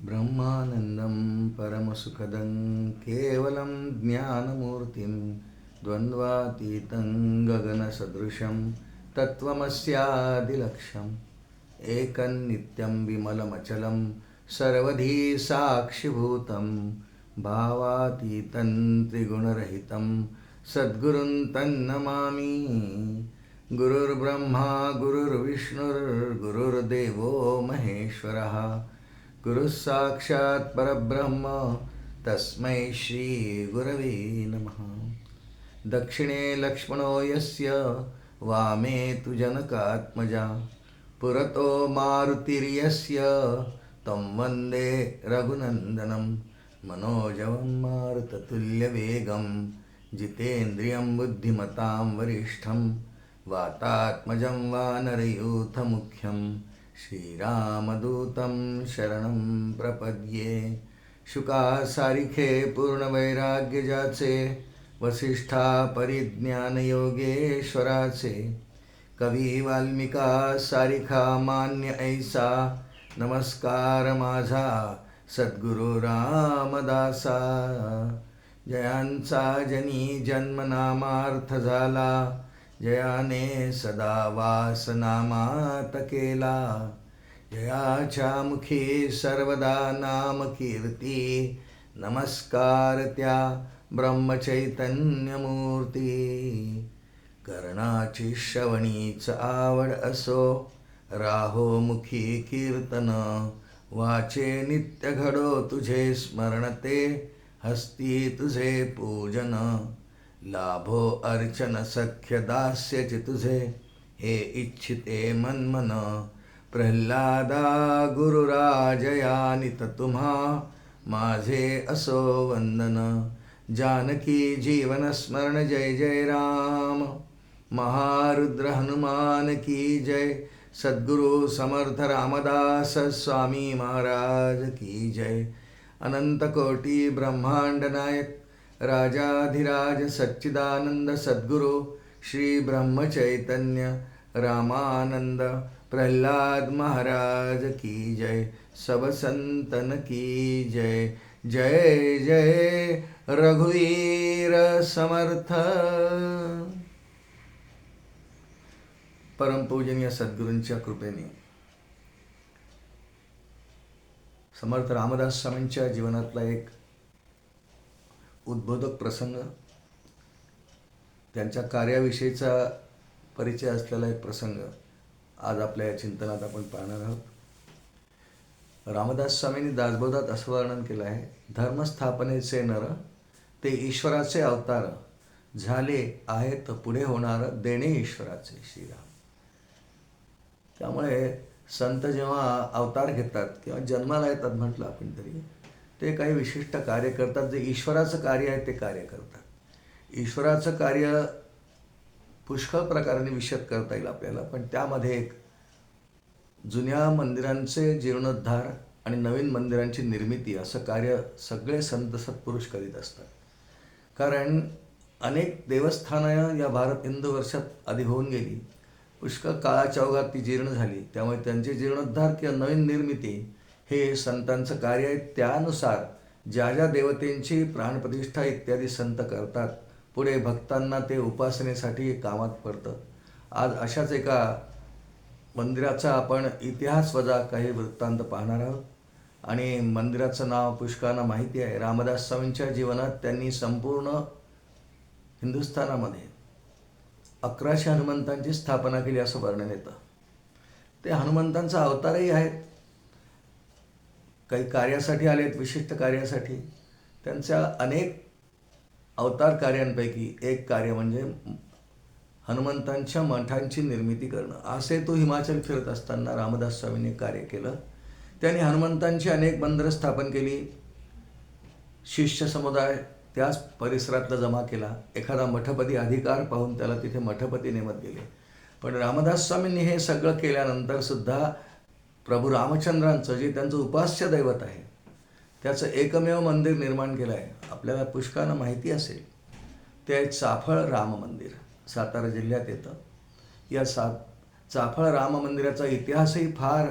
ब्रह्मानन्दं परमसुखदं केवलं ज्ञानमूर्तिं द्वन्द्वातीतं गगनसदृशं तत्त्वमस्यादिलक्ष्यम् एकन्नित्यं विमलमचलं सर्वधी साक्षिभूतं भावातीतं त्रिगुणरहितं सद्गुरुं तन्नमामि। गुरुर्ब्रह्मा गुरुर्विष्णुर्गुरुर्देवो महेश्वरः गुरुः साक्षात् परब्रह्म तस्मै श्रीगुरवे नमः। दक्षिणे लक्ष्मणो यस्य वामे तु जनकात्मजा पुरतो मारुतिर्यस्य तं वन्दे रघुनन्दनं मनोजवं मारुततुल्यवेगं जितेन्द्रियं बुद्धिमतां वरिष्ठं वातात्मजं वानरयूथमुख्यं श्रीरामदूतं शरणं प्रपद्ये। शुकासारिखे पूर्णवैराग्यजाचे वसिष्ठा परिज्ञानयोगेश्वराचे कवी वाल्मिका सारिखा मान्य ऐसा नमस्कार माझा सद्गुरु रामदासा। जयांचा जनी जन्मनामार्थ झाला जयाने सदा वासनामात केला। जयाच्या मुखी सर्वदा नाम कीर्ती नमस्कार त्या ब्रह्मचैतन्यमूर्ती। कर्णाची श्रवणीच आवड असो राहो मुखी कीर्तन वाचे नित्य घडो तुझे स्मरणते हस्ती तुझे पूजन। लाभो अर्चन सख्य दास्यचे तुझे हे इच्छिते मनमन। प्रल्हादा गुरुराजयानित तुम्हा माझे असो वंदन। जानकी जीवन स्मरण जय जय राम महारुद्र हनुमान की जय। सद्गुरु समर्थ रामदास स्वामी महाराज की जय। अनंत कोटि ब्रह्मांड नायक राजाधिराज सच्चिदानंद सद्गुरु श्री ब्रह्म चैतन्य रामानंद प्रह्लाद महाराज की जय। सब संतन की जय। जय जय रघुवीर समर्थ। परमपूजनीय सद्गुरूंच्या कृपेने समर्थ रामदास स्वामींच्या जीवनातला एक उद्बोधक प्रसंग, त्यांच्या कार्याविषयीचा परिचय असलेला एक प्रसंग आज आपल्या या चिंतनात आपण पाहणार आहोत। रामदास स्वामींनी दासबोधात असं वर्णन केलं आहे, धर्मस्थापनेचे नर ते ईश्वराचे अवतार झाले आहेत पुढे होणार देणे ईश्वराचे श्रीराम। त्यामुळे संत जेव्हा अवतार घेतात किंवा जन्माला येतात म्हटलं आपण तरी, ते काही विशिष्ट कार्य करतात जे ईश्वराचं कार्य आहे ते कार्य करतात। ईश्वराचं कार्य पुष्कळ प्रकाराने विशद करता येईल आपल्याला, पण त्यामध्ये एक जुन्या मंदिरांचे जीर्णोद्धार आणि नवीन मंदिरांची निर्मिती असं कार्य सगळे संत सत्पुरुष करीत असतात। कारण अनेक देवस्थानं या भारत हिंदू वर्षात आधी होऊन गेली, पुष्कळ काळाच्या ओघात ती जीर्ण झाली, त्यामुळे त्यांचे जीर्णोद्धार किंवा नवीन निर्मिती हे संतांचं कार्य आहे। त्यानुसार ज्या ज्या देवतेंची प्राणप्रतिष्ठा इत्यादी संत करतात, पुढे भक्तांना ते उपासनेसाठी कामात पडतं। आज अशाच एका मंदिराचा आपण इतिहास वजा काही वृत्तांत पाहणार आहोत आणि मंदिराचं नाव पुष्कळांना माहिती आहे। रामदास स्वामींच्या जीवनात त्यांनी संपूर्ण हिंदुस्थानामध्ये 1100 हनुमंतांची स्थापना केली असं वर्णन येतं। ते हनुमंतांचा अवतारही आहेत, काही कार्यासाठी आलेत, विशिष्ट कार्यासाठी। त्यांच्या अनेक अवतार कार्यांपैकी एक कार्य म्हणजे हनुमंतांच्या मठांची निर्मिती करणं। असे तो हिमाचल फिरत असताना रामदास स्वामींनी कार्य केलं। त्यांनी हनुमंतांची अनेक मंदिरं स्थापन केली, शिष्य समुदाय त्याच परिसरातला जमा केला। एखादा मठपती अधिकार पाहून त्याला तिथे मठपती नेमत गेले। पण रामदास स्वामींनी हे सगळं केल्यानंतर सुद्धा प्रभू रामचंद्रांचं जे त्यांचं उपास्य दैवत आहे त्याचं एकमेव मंदिर निर्माण केलं आहे। आपल्याला पुष्कळांना माहिती असेल, ते आहे चाफळ राम मंदिर, सातारा जिल्ह्यात येतं। या चाफळ राम मंदिराचा इतिहासही फार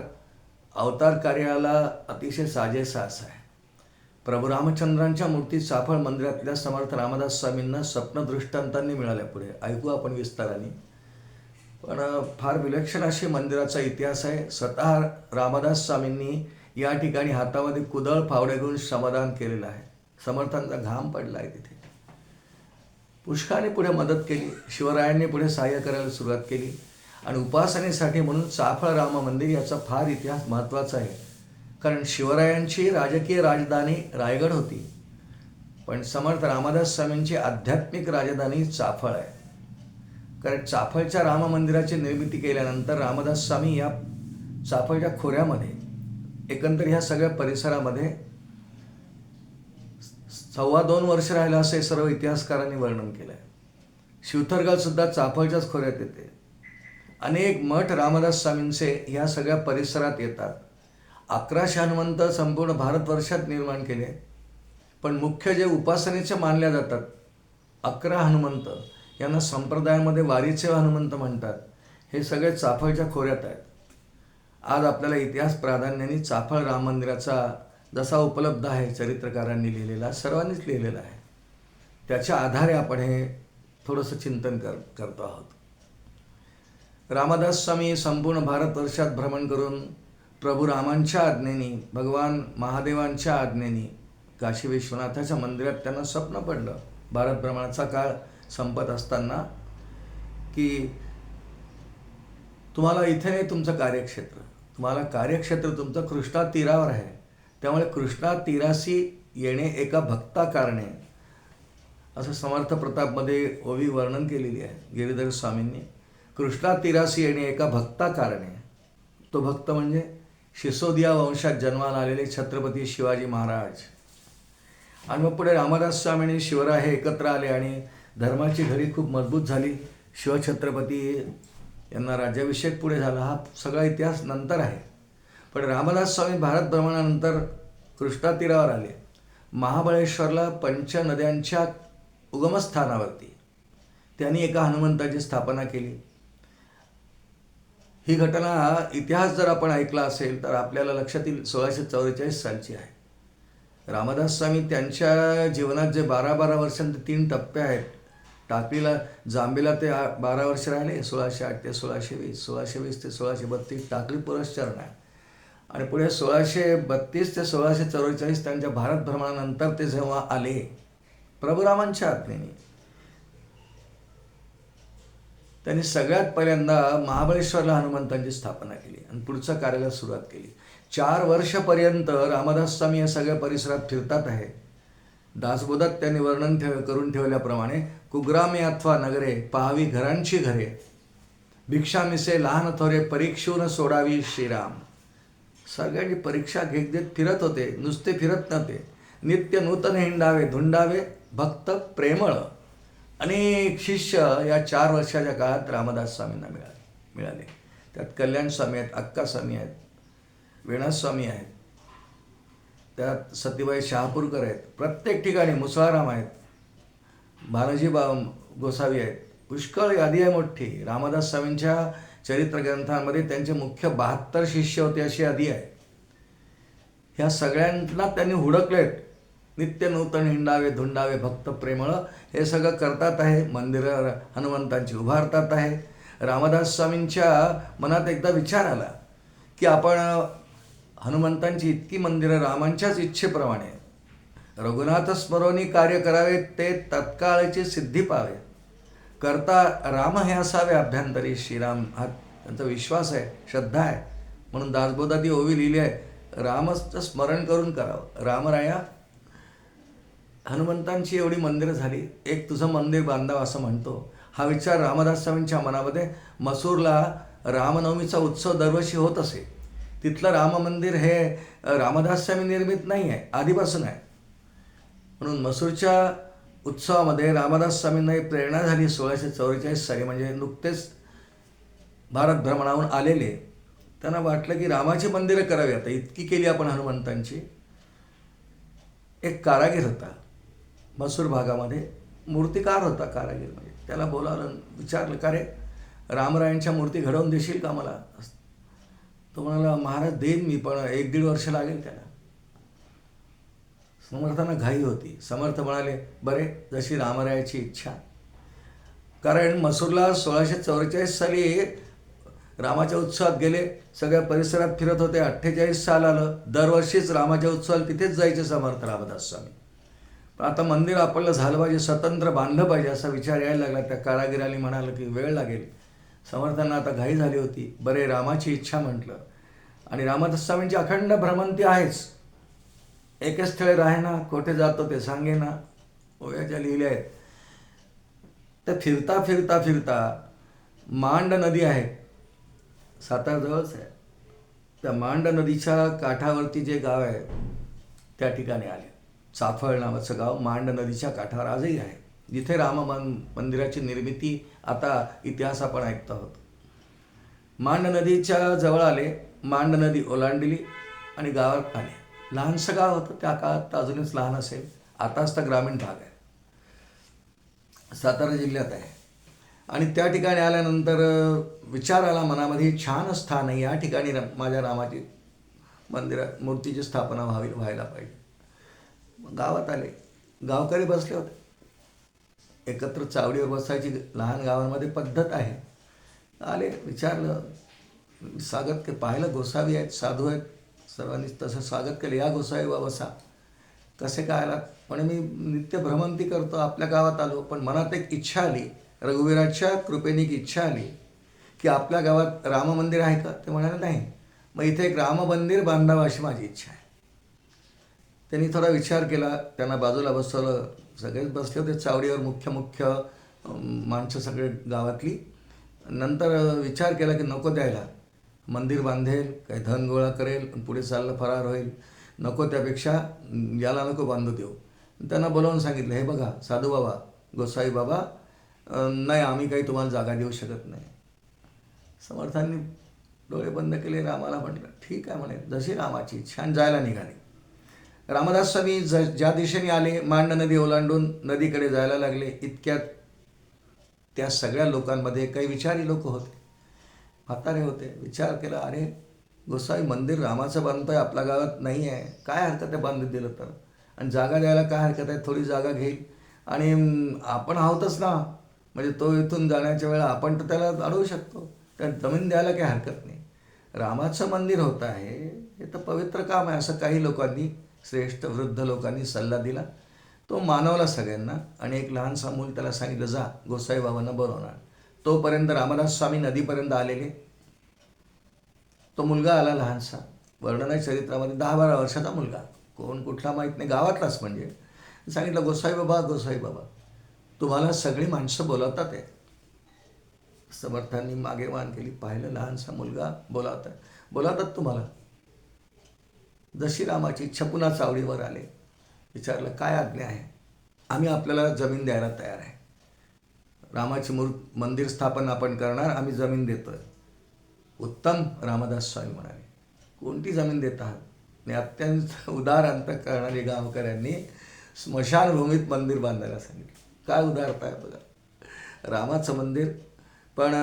अवतार कार्याला अतिशय साजेसा असा आहे. प्रभू रामचंद्रांच्या मूर्ती चाफळ मंदिरातल्या समर्थ रामदास स्वामींना स्वप्नदृष्टांतांनी मिळाल्या. पुढे ऐकू आपण विस्ताराने. पण फार विलक्षण अशी मंदिराचा इतिहास आहे. स्वतः रामदास स्वामींनी या ठिकाणी हातामध्ये कुदळ फावडे घेऊन श्रमदान केलेलं आहे. समर्थांचा घाम पडला आहे तिथे. पुष्कळाने पुढे मदत केली. शिवरायांनी पुढे सहाय्य करायला सुरुवात केली आणि उपासनेसाठी म्हणून चाफळ राम मंदिर याचा फार इतिहास महत्त्वाचा आहे. कारण शिवरायांची राजकीय राजधानी रायगड होती, पण समर्थ रामदास स्वामींची आध्यात्मिक राजधानी चाफळ आहे. कारण चाफळच्या राम मंदिराची निर्मिती केल्यानंतर रामदास स्वामी या चाफळच्या खोऱ्यामध्ये एकंदर ह्या सगळ्या परिसरामध्ये 2.25 वर्ष राहिला असे सर्व इतिहासकारांनी वर्णन केलं आहे. शिवथरगडसुद्धा चाफळच्याच खोऱ्यात येते. अनेक मठ रामदास स्वामींचे ह्या सगळ्या परिसरात येतात. 1100 हनुमंत संपूर्ण भारतवर्षात निर्माण केले. पण मुख्य जे उपासनेचे मानल्या जातात 11 हनुमंत यांना संप्रदायामध्ये वारीचे हनुमंत म्हणतात. हे सगळे चाफळच्या खोऱ्यात आहेत. आज आपल्याला इतिहास प्राधान्याने चाफळ राम मंदिराचा जसा उपलब्ध आहे चरित्रकारांनी लिहिलेला, सर्वांनीच लिहिलेला आहे, त्याच्या आधारे आपण हे थोडंसं चिंतन करतो आहोत. रामदास स्वामी संपूर्ण भारतवर्षात भ्रमण करून प्रभू रामांच्या आज्ञेने, भगवान महादेवांच्या आज्ञेने काशी विश्वनाथाच्या मंदिरात त्यांना स्वप्न पडलं. भारत भ्रमणाचा काळ संपत असताना की तुम्हाला इथे नाही तुमचं कार्यक्षेत्र, तुम्हाला कार्यक्षेत्र तुमचं कृष्णा तीरावर आहे. त्यामुळे कृष्णा तीराशी येणे एका भक्ता कारणे, असं समर्थ प्रतापमध्ये ओवी वर्णन केलेली आहे गिरीधर स्वामींनी. कृष्णा तीराशी येणे एका भक्ता कारणे. तो भक्त म्हणजे सिसोदिया वंशात जन्माला आलेले छत्रपती शिवाजी महाराज. आणि मग पुढे रामदास स्वामी आणि शिवराय हे एकत्र आले आणि धर्माची घडी खूप मजबूत झाली. शिवछत्रपती यांना राज्याभिषेक पुढे झाला. हा सगळा इतिहास नंतर आहे. पण रामदास स्वामी भारत भ्रमणानंतर कृष्णा तीरावर आले. महाबळेश्वरला पंचनद्यांच्या उगमस्थानावरती त्यांनी एका हनुमंताची स्थापना केली. ही घटना इतिहास जर आपण ऐकला असेल तर आपल्याला लक्षात येईल 1644 सालची आहे. रामदास स्वामी त्यांच्या जीवनात जे 12 वर्षांचे 3 टप्पे आहेत. टाकळीला जांबेला ते 12 वर्ष राहिले, 1608 ते 1620, 1620 ते 1632 टाकळी पुरस्चरण आहे. आणि पुढे 1632 ते 1644 त्यांच्या भारत भ्रमणानंतर ते जेव्हा आले प्रभुरामांच्या आज्ञेने, त्यांनी सगळ्यात पहिल्यांदा महाबळेश्वरला हनुमंतांची स्थापना केली आणि पुढच्या कार्याला सुरुवात केली. 4 वर्षपर्यंत रामदास स्वामी या सगळ्या परिसरात फिरतात आहे. दासबोधात त्यांनी वर्णन करून ठेवल्याप्रमाणे कुग्रामे अथवा नगरे पाहावी घरांची घरे, भिक्षामिसे लहान थोरे परीक्षून सोडावी श्रीराम. सगळ्यांची परीक्षा घेत घेत फिरत होते, नुसते फिरत नव्हते. नित्य नूतन हिंडावे धुंडावे भक्त प्रेमळ. अनेक शिष्य या 4 वर्षाच्या काळात रामदास स्वामींना मिळाले. त्यात कल्याण स्वामी आहेत, अक्का स्वामी आहेत, वेणास्वामी आहेत, त्यात सतीबाई शहापूरकर आहेत, प्रत्येक ठिकाणी मुसळाराम आहेत, भानजी गोसावी आहेत. पुष्कळ यादी आहे मोठी. रामदास स्वामींच्या चरित्र ग्रंथांमध्ये त्यांचे मुख्य 72 शिष्य होते अशी यादी आहे. ह्या सगळ्यांना त्यांनी हुडकलेत. नित्य नूतन हिंडावे धुंडावे भक्त प्रेमळ हे सगळं करतात आहे. मंदिरं हनुमंतांची उभारतात आहे. रामदास स्वामींच्या मनात एकदा विचार आला की आपण हनुमंतांची इतकी मंदिरं रामांच्याच इच्छेप्रमाणे रघुनाथ स्मरोनी कार्य करावे, ते तत्काळची सिद्धी पावे. करता राम हे असावे अभ्यंतरी श्रीराम. हा त्यांचा विश्वास आहे, श्रद्धा आहे. म्हणून दासबोधात ओवी लिहिली आहे, रामचं स्मरण करून करावं. रामराया हनुमंतांची एवढी मंदिरं झाली, एक तुझं मंदिर बांधावं असं म्हणतो. हा विचार रामदास स्वामींच्या मनामध्ये. मसूरला रामनवमीचा उत्सव दरवर्षी होत असे. तिथलं राम मंदिर हे रामदास स्वामी निर्मित नाही आहे, आधीपासून आहे. म्हणून मसूरच्या उत्सवामध्ये रामदास स्वामींना एक प्रेरणा झाली. 1644 साली, म्हणजे नुकतेच भारत भ्रमणाहून आलेले. त्यांना वाटलं की रामाची मंदिरं करावी. आता इतकी केली आपण हनुमंतांची. एक कारागीर होता मसूर भागामध्ये, मूर्तिकार होता कारागीर. म्हणजे त्याला बोलावलं, विचारलं, का रे रामरायांच्या मूर्ती घडवून देशील का मला? तो म्हणाला महाराज देईन मी, पण 1-1.5 वर्ष लागेल त्याला. समर्थांना घाई होती. समर्थ म्हणाले बरे, जशी रामरायाची इच्छा. कारण मसूरला 1644 साली रामाच्या उत्सवात गेले, सगळ्या परिसरात फिरत होते. 48 साल आलं, दरवर्षीच रामाच्या उत्सवाला तिथेच जायचे समर्थ रामदास स्वामी. पण आता मंदिर आपल्याला झालं पाहिजे, स्वतंत्र बांधलं पाहिजे असा विचार यायला लागला. त्या कारागिराने म्हणालं की वेळ लागेल. समर्थांना आता घाई झाली होती. बरे, रामाची इच्छा म्हटलं. आणि रामदास स्वामींची अखंड भ्रमंती आहेच. एके स्थळी राहेना, कोठे जातो ते सांगेना, ओव्याच्या लिहिल्या आहेत. तर फिरता फिरता फिरता मांड नदी आहे, सातारजवळच आहे. त्या मांड नदीच्या काठावरती जे गाव आहे त्या ठिकाणी आले. चाफळ नावाचं गाव मांड नदीच्या काठावर आजही आहे, जिथे राम मंदिराची निर्मिती आता इतिहास आपण ऐकत आहोत. मांड नदीच्या जवळ आले, मांड नदी ओलांडली आणि गावात आले. लहानसं गाव होतं त्या काळात, तर अजूनच लहान असेल, आताच तर ग्रामीण भाग आहे, सातारा जिल्ह्यात आहे. आणि त्या ठिकाणी आल्यानंतर विचार आला मनामध्ये, छान स्थान आहे, या ठिकाणी माझ्या रामाची मंदिरात मूर्तीची स्थापना व्हायला पाहिजे. गावात आले, गावकरी बसले होते एकत्र, चावडीवर बसायची लहान गावांमध्ये पद्धत आहे. आले, विचारलं, स्वागत के पाहिलं, गोसावी आहेत, साधू आहेत, सर्वांनी तसं स्वागत केलं. या गोसावी बाबा बसा. कसे काय आलात? म्हणे मी नित्य भ्रमंती करतो, आपल्या गावात आलो, पण मनात एक इच्छा आली, रघुवीराच्या कृपेने एक इच्छा आली की आपल्या गावात राम मंदिर आहे का? ते म्हणाले नाही. मग इथे एक राम मंदिर बांधावं अशी माझी इच्छा आहे. त्यांनी थोडा विचार केला, त्यांना बाजूला बसवलं. सगळेच बसले होते चावडीवर, मुख्य माणसं सगळे गावातली. नंतर विचार केला की नको द्यायला, मंदिर बांधेल, काही धन गोळा करेल, पुढे चाललं फरार होईल, नको, त्यापेक्षा याला नको बांधू देऊ. त्यांना बोलावून सांगितलं, हे बघा साधू बाबा, गोसाई बाबा, नाही, आम्ही काही तुम्हाला जागा देऊ शकत नाही. समर्थांनी डोळे बंद केले, रामाला म्हटलं ठीक आहे म्हणे, जशी रामाची इच्छा, आणि जायला निघाले. रामदास स्वामी ज्या दिशेने आले, मांड नदी ओलांडून नदीकडे जायला लागले. इतक्यात त्या सगळ्या लोकांमध्ये काही विचारी लोक होते, म्हातारे होते. विचार केला, अरे गोसाई, मंदिर रामाचं बांधतोय, आपल्या गावात नाही आहे, काय हरकत आहे बांधून दिलं तर, आणि जागा द्यायला काय हरकत आहे, थोडी जागा घेईल, आणि आपण आहोतच ना, म्हणजे तो इथून जाण्याच्या वेळा आपण तर त्याला अडवू शकतो, त्या जमीन द्यायला काही हरकत नाही. रामाचं मंदिर होत आहे, हे तर पवित्र काम आहे, असं काही लोकांनी, श्रेष्ठ वृद्ध लोकांनी सल्ला दिला. तो मानवला सगळ्यांना, आणि एक लहानसा मूल त्याला सांगितलं, जा गोसाई बाबांना बोलवणार. तोपर्यंत रामदास स्वामी नदीपर्यंत आलेले. तो मुलगा आला लहानसा, वर्णन आहे चरित्रामध्ये, 10-12 वर्षाचा मुलगा, कोण कुठला माहीत नाही, गावातलाच. म्हणजे सांगितलं, गोसाई बाबा, गोसाई बाबा, तुम्हाला सगळी माणसं बोलावतात आहे. समर्थांनी मागे मान केली, पाहिलं, लहानसा मुलगा बोलावतात तुम्हाला. जशी रामाची इच्छा, पुन्हा चावडीवर आले. विचारलं, काय आज्ञा आहे? आम्ही आपल्याला जमीन द्यायला तयार आहे, रामाची मंदिर स्थापन आपण करणार, आम्ही जमीन देतोय. उत्तम, रामदास स्वामी म्हणाले, कोणती जमीन देत आहात? आणि अत्यंत उदार अंत करणारी गावकऱ्यांनी स्मशानभूमीत मंदिर बांधायला सांगितलं. काय उदारता आहे बघा, रामाचं मंदिर. पण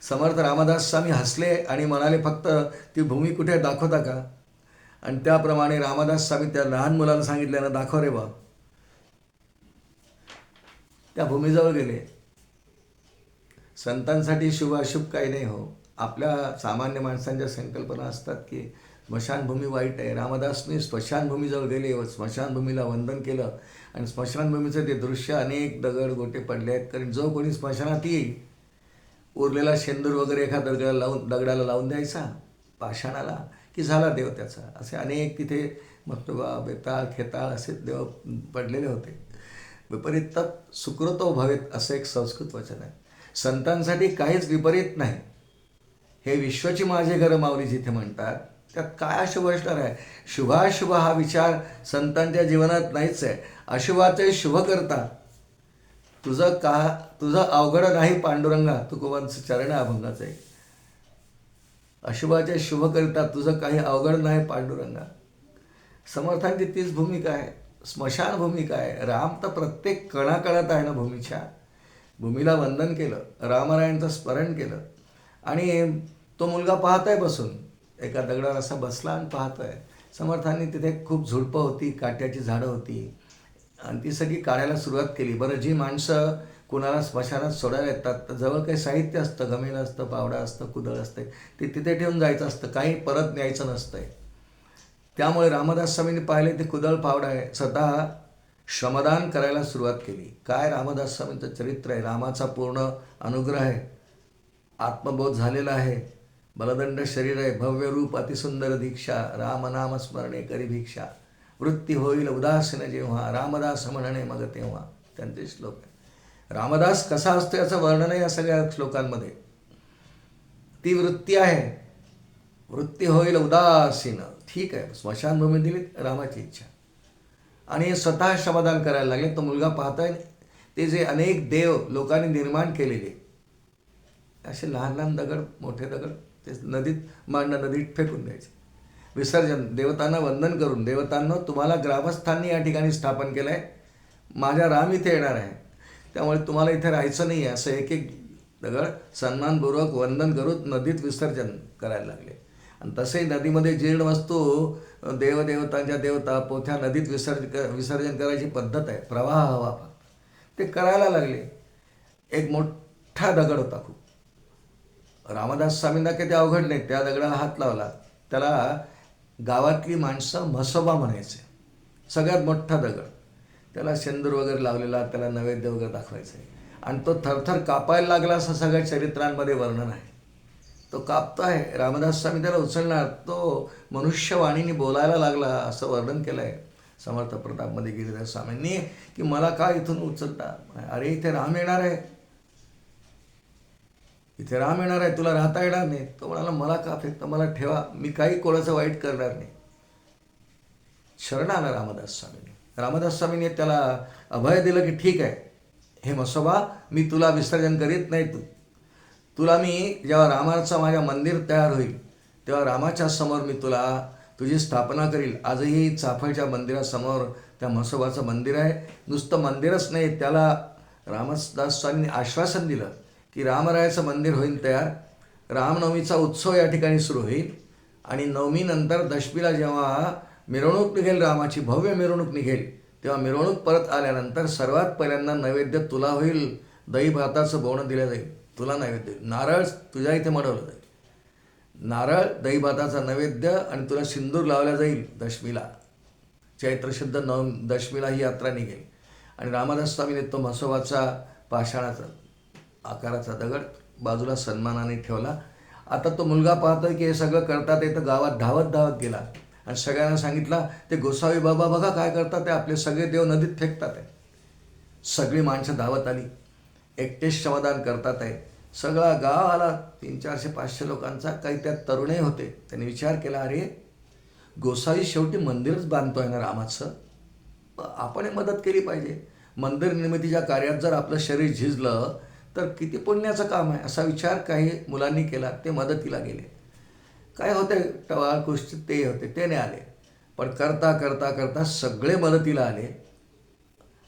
समर्थ रामदास स्वामी हसले आणि म्हणाले, फक्त ती भूमी कुठे दाखवता का? आणि त्याप्रमाणे रामदास स्वामी त्या लहान मुलाला सांगितल्यानं, दाखव रे बा. त्या भूमीजवळ गेले. संतांसाठी शुभ अशुभ काही नाही हो, आपल्या सामान्य माणसांच्या संकल्पना असतात की स्मशानभूमी वाईट आहे. रामदासने स्मशानभूमीजवळ गेले व स्मशानभूमीला वंदन केलं, आणि स्मशानभूमीचं ते दृश्य, अनेक दगड गोटे पडले आहेत. कारण जो कोणी स्मशानात येईल, उरलेला शेंदूर वगैरे एका दगडाला लावून द्यायचा, पाषाणाला, की झाला देव त्याचा. असे अनेक तिथे मक्तबा, बेताळ, खेताळ असे देव पडलेले होते. विपरीत सुकृतो भवेत असं एक संस्कृत वचन आहे. संतांसाठी काहीच विपरीत नाही. हे विश्वची माझे घर माऊली जिथे म्हणतात, त्यात काय अशुभ असणार आहे? शुभाशुभ हा विचार संतांच्या जीवनात नाहीच आहे. अशुभाचे शुभ करता, तुझं अवघड नाही पांडुरंगा, तुकोबांचं चरण अभंगाचं आहे. अशुभाचे शुभ करता, तुझं काही अवघड नाही पांडुरंगा. समर्थांची तीच भूमिका आहे, स्मशान भूमिका आहे. राम तर प्रत्येक कणाकणात आहे ना भूमीच्या. भूमीला वंदन केलं, रामरायांचं स्मरण केलं, आणि तो मुलगा पाहतोय बसून, एका दगडावर असा बसला आणि पाहतोय. समर्थांनी तिथे खूप झुडपं होती, काट्याची झाडं होती आणि ती सगळी काढायला सुरुवात केली. बरं, जी माणसं कुणाला स्मशानात सोडायला येतात तर जवळ काही साहित्य असतं, गमेल असतं, पावडा असतं, कुदळ असते, ते तिथे ठेवून जायचं असतं, काही परत न्यायचं नसतंय. त्यामुळे रामदास स्वामींनी पाहिले ते कुदळ पावडा आहे, स्वतः श्रमदान करायला सुरुवात केली. काय रामदास स्वामींचं चरित्र आहे. रामाचा पूर्ण अनुग्रह आहे, आत्मबोध झालेला आहे, बलदंड शरीर आहे, भव्य रूप अतिसुंदर दीक्षा, रामनाम स्मरणे करी भिक्षा, वृत्ती होईल उदासीन जेव्हा, रामदास म्हणणे मग तेव्हा. त्यांचे श्लोक आहे. रामदास कसा असतो याचं वर्णन आहे या सगळ्या श्लोकांमध्ये. ती वृत्ती आहे, वृत्ती होईल उदासीन. ठीक आहे, स्मशानभूमी दिली रामाची इच्छा आणि स्वतः श्रमदान करायला लागले. तो मुलगा पाहताय ते जे अनेक देव लोकांनी निर्माण केलेले असे लहान लहान दगड, मोठे दगड ते नदीत मांडणं, नदीत फेकून द्यायचे. विसर्जन, देवतांना वंदन करून, देवतांना तुम्हाला ग्रामस्थांनी या ठिकाणी स्थापन केलं आहे, माझा राम इथे येणार आहे, त्यामुळे तुम्हाला इथे राहायचं नाही आहे, असं एक एक दगड सन्मानपूर्वक वंदन करून नदीत विसर्जन करायला लागले. आणि तसेही नदीमध्ये जीर्ण वस्तू, देवदेवतांच्या देवता, पोथ्या नदीत विसर्जन करायची पद्धत आहे, प्रवाह हवा, ते करायला लागले. एक मोठा दगड होता खूप. रामदास स्वामींना काही ते अवघड नाही, त्या दगडाला हात लावला. त्याला गावातली माणसं म्हसोबा म्हणायचे. सगळ्यात मोठा दगड, त्याला शेंदूर वगैरे लावलेला, त्याला नैवेद्य वगैरे दाखवायचं आहे आणि तो थरथर कापायला लागला असं सगळ्या चरित्रांमध्ये वर्णन आहे. तो कापतो आहे, रामदास स्वामी त्याला उचलणार, तो मनुष्यवाणीने बोलायला लागला असं वर्णन केलं आहे समर्थ प्रतापमध्ये गिरीधर स्वामींनी, की मला का इथून उचलता, अरे इथे राम येणार आहे, इथे राम येणार आहे, तुला राहता येणार नाही. तो म्हणाला मला का फेकता, मला ठेवा, मी काही कोणाचं वाईट करणार नाही. शरण आला रामदास स्वामींनी. रामदास स्वामींनी त्याला अभय दिलं की ठीक आहे, हे म्हसोबा मी तुला विसर्जन करीत नाही, तुला मी जेव्हा रामाचं माझ्या मंदिर तयार होईल तेव्हा रामाच्या समोर मी तुझी स्थापना करील. आजही चाफळच्या मंदिरासमोर त्या म्हसोबाचं मंदिर आहे. नुसतं मंदिरच नाही, त्याला रामदास स्वामींनी आश्वासन दिलं की रामरायाचं मंदिर होईल तयार, रामनवमीचा उत्सव या ठिकाणी सुरू होईल आणि नवमीनंतर दशमीला जेव्हा मिरवणूक निघेल, रामाची भव्य मिरवणूक निघेल, तेव्हा मिरवणूक परत आल्यानंतर सर्वात पहिल्यांदा नैवेद्य तुला होईल, दही भाताचं बोवणं दिलं जाईल, तुला नैवेद्य, नारळ तुझ्या इथे मडवलं जाईल, नारळ दही भाताचा नैवेद्य, आणि तुला सिंदूर लावला जाईल दशमीला, चैत्र शुद्ध दशमीला ही यात्रा निघेल. आणि रामदास स्वामीने तो म्हसोबाचा पाषाणाचा आकाराचा दगड बाजूला सन्मानाने ठेवला. आता तो मुलगा पाहतोय की हे सगळं करतात, येतं गावात धावत धावत गेला आणि सगळ्यांना सांगितलं, ते गोसावी बाबा बघा काय करतात, ते आपले सगळे देव नदीत फेकतात आहे. सगळी माणसं धावत आली, एकटेच श्रमदान करतात आहे. सगळा गाव आला, 300-400-500 लोकांचा. काही त्यात तरुणही होते. त्यांनी विचार केला, अरे गोसावी शेवटी मंदिरच बांधतोय ना रामाचं, आपण मदत केली पाहिजे. मंदिर निर्मितीच्या कार्यात जर आपलं शरीर झिजलं तर किती पुण्याचं काम आहे, असा विचार काही मुलांनी केला. ते मदतीला गेले. काय होते, टवाळ कुस्ती ते होते, ते नाही आले, पण करता करता करता सगळे मदतीला आले.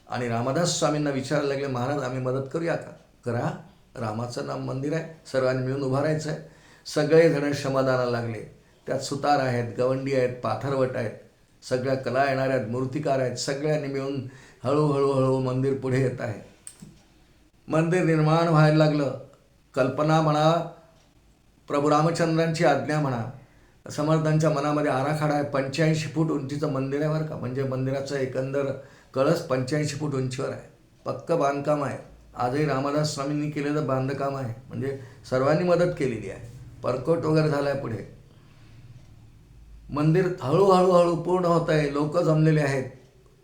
आणि रामदास स्वामींना विचारायला लागले, महाराज आम्ही मदत करूया का? करा, रामाचं नाम मंदिर आहे, सर्वांनी मिळून उभारायचं आहे. सगळेजण श्रमदानाला लागले. त्यात सुतार आहेत, गवंडी आहेत, पाथरवट आहेत, सगळ्या कला येणार आहेत, मूर्तिकार आहेत. सगळ्यांनी मिळून हळूहळू मंदिर पुढे येत आहे. मंदिर निर्माण व्हायला लागलं. कल्पना म्हणा, प्रभू रामचंद्रांची आज्ञा म्हणा, समर्थांच्या मनामध्ये आराखडा आहे. 85 फूट उंचीचं मंदिर आहे बरं का. म्हणजे मंदिराचं एकंदर कळस 85 फूट उंचीवर आहे. पक्कं बांधकाम आहे. आजही रामदास स्वामींनी केलेलं बांधकाम आहे. म्हणजे सर्वांनी मदत केलेली आहे. परकोट वगैरे झालं आहे पुढे. मंदिर हळूहळू पूर्ण होत आहे. लोक जमलेले आहेत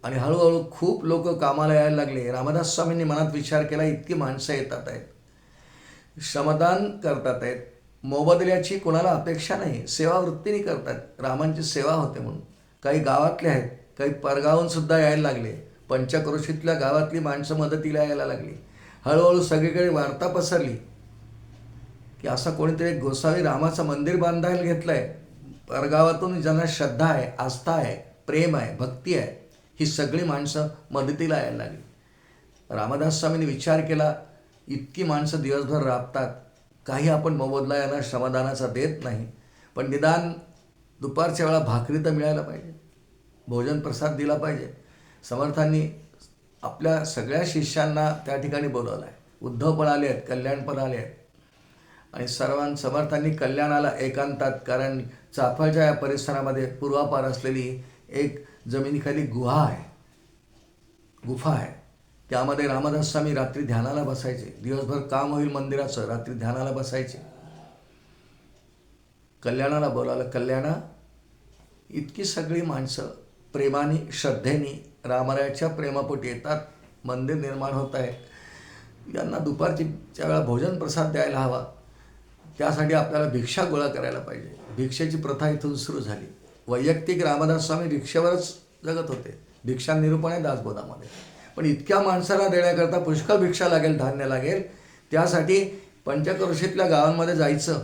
आणि हळूहळू खूप लोक कामाला यायला लागले. रामदास स्वामींनी मनात विचार केला, इतकी माणसं येतात आहेत, श्रमदान करतात आहेत, मोबदल्याची कोणाला अपेक्षा नाही, सेवावृत्तीने करतात, रामांची सेवा होते म्हणून. काही गावातले आहेत, काही परगावून सुद्धा यायला लागले. पंचक्रोशीतल्या गावातली माणसं मदतीला यायला लागली. हळूहळू सगळीकडे वार्ता पसरली की असं कोणीतरी एक गोसावी रामाचं मंदिर बांधायला घेतलं आहे. परगावातून ज्यांना श्रद्धा आहे, आस्था आहे, प्रेम आहे, भक्ती आहे, ही सगळी माणसं मदतीला यायला लागली. रामदास स्वामींनी विचार केला, इतकी माणसं दिवसभर राबतात, काही आपण मोबदला यांना श्रमदानाचा देत नाही, पण निदान दुपारच्या वेळा भाकरी तर मिळायला पाहिजे, भोजन प्रसाद दिला पाहिजे. समर्थांनी आपल्या सगळ्या शिष्यांना त्या ठिकाणी बोलवलं आहे. उद्धव पण आले आहेत, कल्याण पण आले आहेत, आणि समर्थांनी कल्याणाला एकांतात, कारण चाफळच्या या परिसरामध्ये पूर्वापार असलेली एक जमिनीखाली गुफा आहे. त्यामध्ये रामदास स्वामी रात्री ध्यानाला बसायचे. दिवसभर काम होईल मंदिराचं, रात्री ध्यानाला बसायचे. कल्याणाला बोलावलं. कल्याणा, इतकी सगळी माणसं प्रेमाने श्रद्धेने रामरायाच्या प्रेमापोटी येतात, मंदिर निर्माण होत आहे, यांना दुपारच्या वेळा भोजन प्रसाद द्यायला हवा. त्यासाठी आपल्याला भिक्षा गोळा करायला पाहिजे. भिक्षेची प्रथा इथून सुरू झाली. वैयक्तिक रामदास स्वामी भिक्षेवरच जगत होते. भिक्षा निरूपण आहे दासबोधामध्ये. पण इतक्या माणसाला देण्याकरता पुष्कळ भिक्षा लागेल, धान्य लागेल. त्यासाठी पंचक्रोशीतल्या गावांमध्ये जायचं,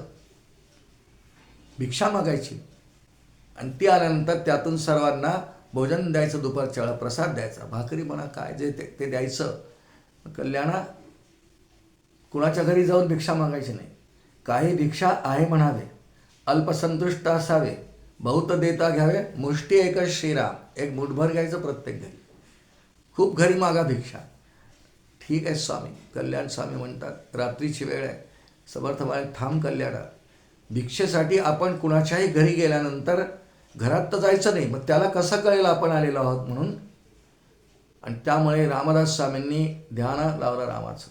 भिक्षा मागायची, आणि ती आल्यानंतर त्यातून सर्वांना भोजन द्यायचं, दुपारच्या वेळा प्रसाद द्यायचा, भाकरी म्हणा काय जे ते द्यायचं. कल्याणा, कुणाच्या घरी जाऊन भिक्षा मागायची नाही. काही भिक्षा आहे म्हणावे, अल्पसंतुष्ट असावे, बहुत देता घ्यावे, मुष्टी एकच श्रीराम. एक मुठभर घ्यायचं प्रत्येक घरी. खूप घरी मागा भिक्षा. ठीक आहे स्वामी. कल्याण स्वामी म्हणतात, रात्रीची वेळ आहे. समर्थ म्हणाले, थांब कल्याणा, भिक्षेसाठी आपण कुणाच्याही घरी गेल्यानंतर घरात तर जायचं नाही, मग त्याला कसं कळेल आपण आलेलो आहोत म्हणून. आणि त्यामुळे रामदास स्वामींनी ध्यान लावलं रामाचं.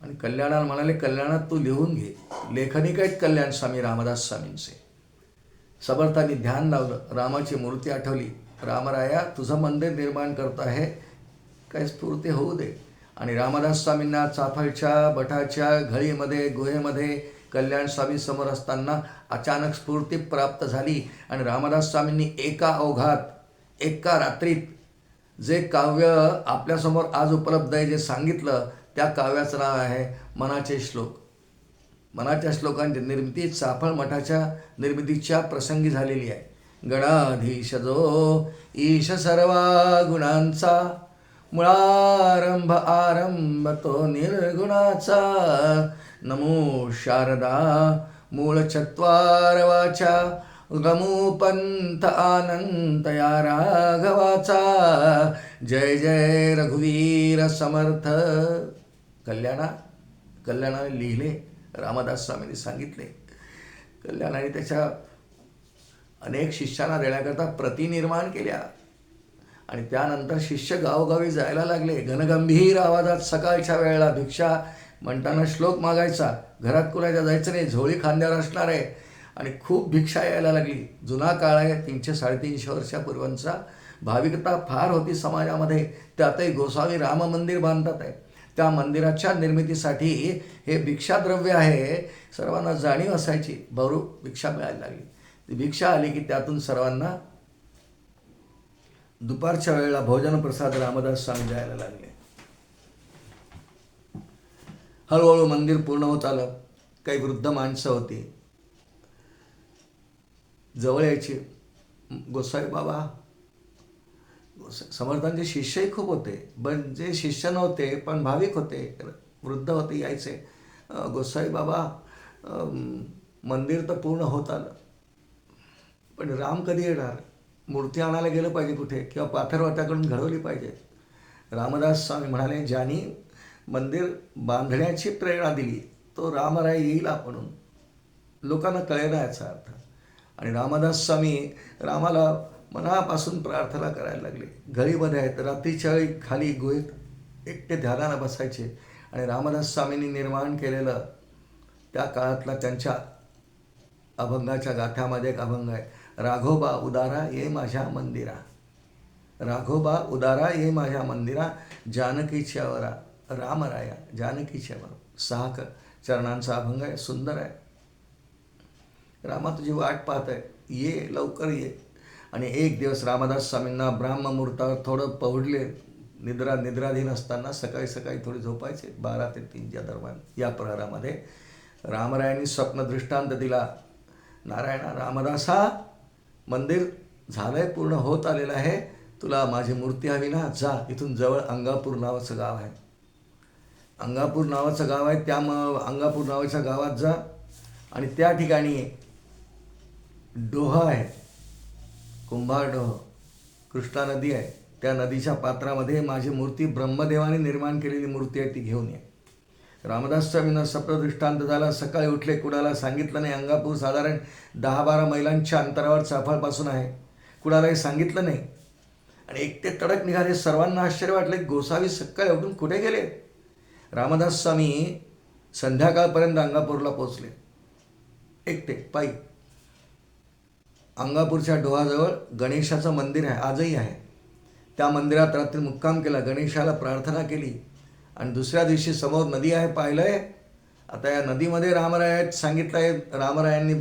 आणि कल्याणाला म्हणाले, कल्याणात तू लिहून घे. लेखनिक आहेत कल्याण स्वामी रामदास स्वामींचे. समर्थांनी ध्यान लावलं, रामाची मूर्ती आठवली. रामराया, तुझं मंदिर निर्माण करतो आहे, काही स्फूर्ती होऊ दे. आणि रामदास स्वामींना चाफळच्या बटाच्या घळीमध्ये गुहेमध्ये कल्याण स्वामी समोर असताना अचानक स्फूर्ती प्राप्त झाली. आणि रामदास स्वामींनी एका रात्रीत जे काव्य आपल्यासमोर आज उपलब्ध आहे, जे सांगितलं, त्या काव्याचं नाव आहे मनाचे श्लोक. मनाच्या श्लोकांची निर्मिती चाफळ मठाच्या निर्मितीच्या प्रसंगी झालेली आहे. गणाधीश जो ईश सर्वा गुणांचा, मुळारंभ आरंभ तो निर्गुणाचा. नमो शारदा मूळ चत्वार वाचा, गमू पंथ आनंद या राघवाचा. जय जय रघुवीर समर्थ. कल्याणाने लिहिले, रामदास स्वामींनी सांगितले. कल्याणाने त्याच्या अनेक शिष्यांना देण्याकरता प्रति निर्माण केल्या. आणि त्यानंतर शिष्य गावोगावी जायला लागले. घनगंभीर आवाजात सकाळच्या वेळेला भिक्षा म्हणताना श्लोक मागायचा. घरात कुणाच्या जायचं नाही, झोळी खांद्यावर असणार आहे. आणि खूप भिक्षा यायला लागली. जुना काळ आहे, 300-350 वर्षापूर्वीचा. भाविकता फार होती समाजामध्ये. त्यातही गोसावी राम मंदिर बांधतात आहे. त्या मंदिराच्या निर्मितीसाठी हे भिक्षाद्रव्य आहे, सर्वांना जाणीव असायची. भरू भिक्षा मिळायला लागली. ती भिक्षा आली की त्यातून सर्वांना दुपारच्या वेळेला भोजन प्रसाद रामदास स्वामी द्यायला लागले. हळूहळू मंदिर पूर्ण होत आलं. काही वृद्ध माणसं होती, जवळ यायची. गोसावी बाबा, समर्थांचे शिष्यही खूप होते, पण जे शिष्य नव्हते पण भाविक होते, वृद्ध होते, यायचे. गोसावी बाबा, मंदिर तर पूर्ण होत आलं, पण राम कधी येणार? मूर्ती आणायला गेलं पाहिजे कुठे, किंवा पाथरवाट्याकडून घडवली पाहिजे. रामदास स्वामी म्हणाले, ज्यांनी मंदिर बांधण्याची प्रेरणा दिली तो रामराय येईल म्हणून लोकांना कळेना याचा अर्थ. आणि रामदास स्वामी रामाला मनापासून प्रार्थना करायला लागले. घळीमध्ये आहेत, रात्रीच्या वेळी खाली गुहेत एकटे ध्यानाला बसायचे. आणि रामदास स्वामींनी निर्माण केलेलं त्या काळातला त्यांच्या अभंगाच्या गाथ्यामध्ये एक अभंग आहे, राघोबा उदारा ये माझ्या मंदिरा. राघोबा उदारा ये माझ्या मंदिरा, जानकीच्या वरा रामराया जानकीच्या वर. 6 चरणांचा अभंग आहे, सुंदर आहे. रामा तुझी वाट पाहत आहे, ये लवकर ये. आणि एक दिवस रामदास स्वामींना ब्राह्ममुहूर्तावर थोडं पवडले, निद्राधीन असताना सकाळी थोडी झोपायचे 12 ते 3च्या दरम्यान. या प्रहरामध्ये रामरायांनी स्वप्न दृष्टांत दिला, नारायणा रामदासा, मंदिर झालंय, पूर्ण होत आलेलं आहे, तुला माझी मूर्ती हवी ना, जा, इथून जवळ अंगापूर नावाचं गाव आहे, अंगापूर नावाचं गाव आहे, त्या अंगापूर नावाच्या गावात जा आणि त्या ठिकाणी डोह आहे, कुंभार डोह, कृष्णा नदी आहे. त्या नदीच्या पात्रामध्ये माझी मूर्ती ब्रह्मदेवाने निर्माण केलेली मूर्ती आहे, ती घेऊन ये. रामदास स्वामींना सप्तदृष्टांत झाला. सकाळी उठले, कुणाला सांगितलं नाही. अंगापूर साधारण 10-12 मैलांच्या अंतरावर चाफळपासून आहे. कुणालाही सांगितलं नाही आणि एकटे तडक निघाले. सर्वांना आश्चर्य वाटले, गोसावी सकाळी उठून कुठे गेले. रामदास स्वामी संध्याकाळपर्यंत अंगापूरला पोचले, एकटे पायी. अंगापूरच्या डोहाजवळ गणेशाचं मंदिर आहे, आजही आहे. त्या मंदिरात रात्री मुक्काम केला, गणेशाला प्रार्थना केली आणि दुसऱ्या दिवशी समोर नदी आहे, पाहिलंय. आता या नदीमध्ये रामरायात सांगितलं आहे, रामरायांनी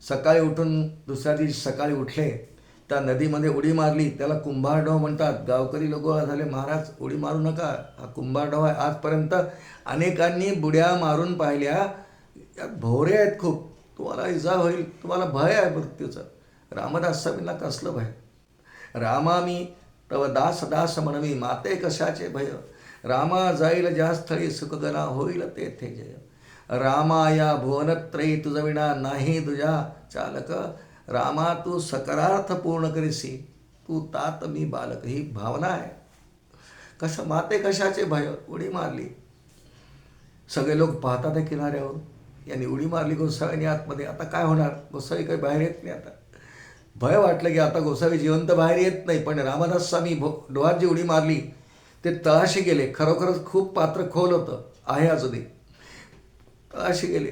सकाळी उठून दुसऱ्या दिवशी सकाळी उठले, त्या नदीमध्ये उडी मारली. त्याला कुंभार डोह म्हणतात. गावकरी लोक झाले, महाराज उडी मारू नका, हा कुंभार डोह आहे. आजपर्यंत अनेकांनी बुड्या मारून पाहिल्या, यात भोवरे आहेत खूप, तुम्हाला इजा होईल, तुम्हाला भय आहे मृत्यूचं. रामदास स्वामींना कसलं भय. रामा मी तव दास दास म्हणवी, माते कशाचे भय. रामा जाईल ज्या स्थळी सुखगणा, होईल तेथे जय. रामा या भुवनत्रयी तुझविणा नाही तुझ्या चालक. रामा तू सकरार्थ पूर्ण करीसी, तू तात मी बालक. ही भावना आहे. कसं माते कशाचे भय, उडी मारली. सगळे लोक पाहतात आहे किनाऱ्यावर, यांनी उडी मारली गोसावीने आतमध्ये. आता काय होणार, गोसावी काही बाहेर येत नाही. आता भय वाटलं की आता गोसावी जिवंत बाहेर येत नाही. पण रामदास स्वामी डोहात जी उडी मारली ते तळाशी गेले. खरोखरच खूप पात्र खोल होतं, आहे अजूनही. तळाशी गेले,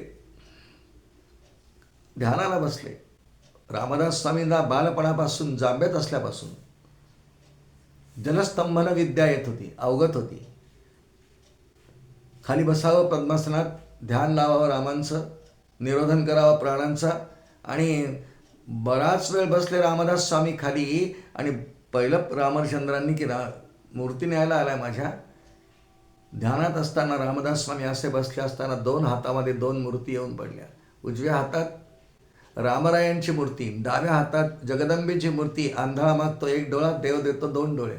ध्यानाला बसले. रामदास स्वामींना बालपणापासून, जांभ्यात असल्यापासून जलस्तंभन विद्या येत होती, अवगत होती. खाली बसावं पद्मासनात, ध्यान लावावं रामांचं, निरोधन करावं प्राणांचा. आणि बराच वेळ बसले रामदास स्वामी खाली. आणि पहिलं रामचंद्रांनी की मूर्ती न्यायला आलाय माझ्या. ध्यानात असताना रामदास स्वामी असे बसले असताना 2 हातामध्ये 2 मूर्ती येऊन पडल्या. उजव्या हातात रामरायांची मूर्ती, डाव्या हातात जगदंबेची मूर्ती. आंधळा मागतो 1 डोळा, देव देतो 2 डोळे.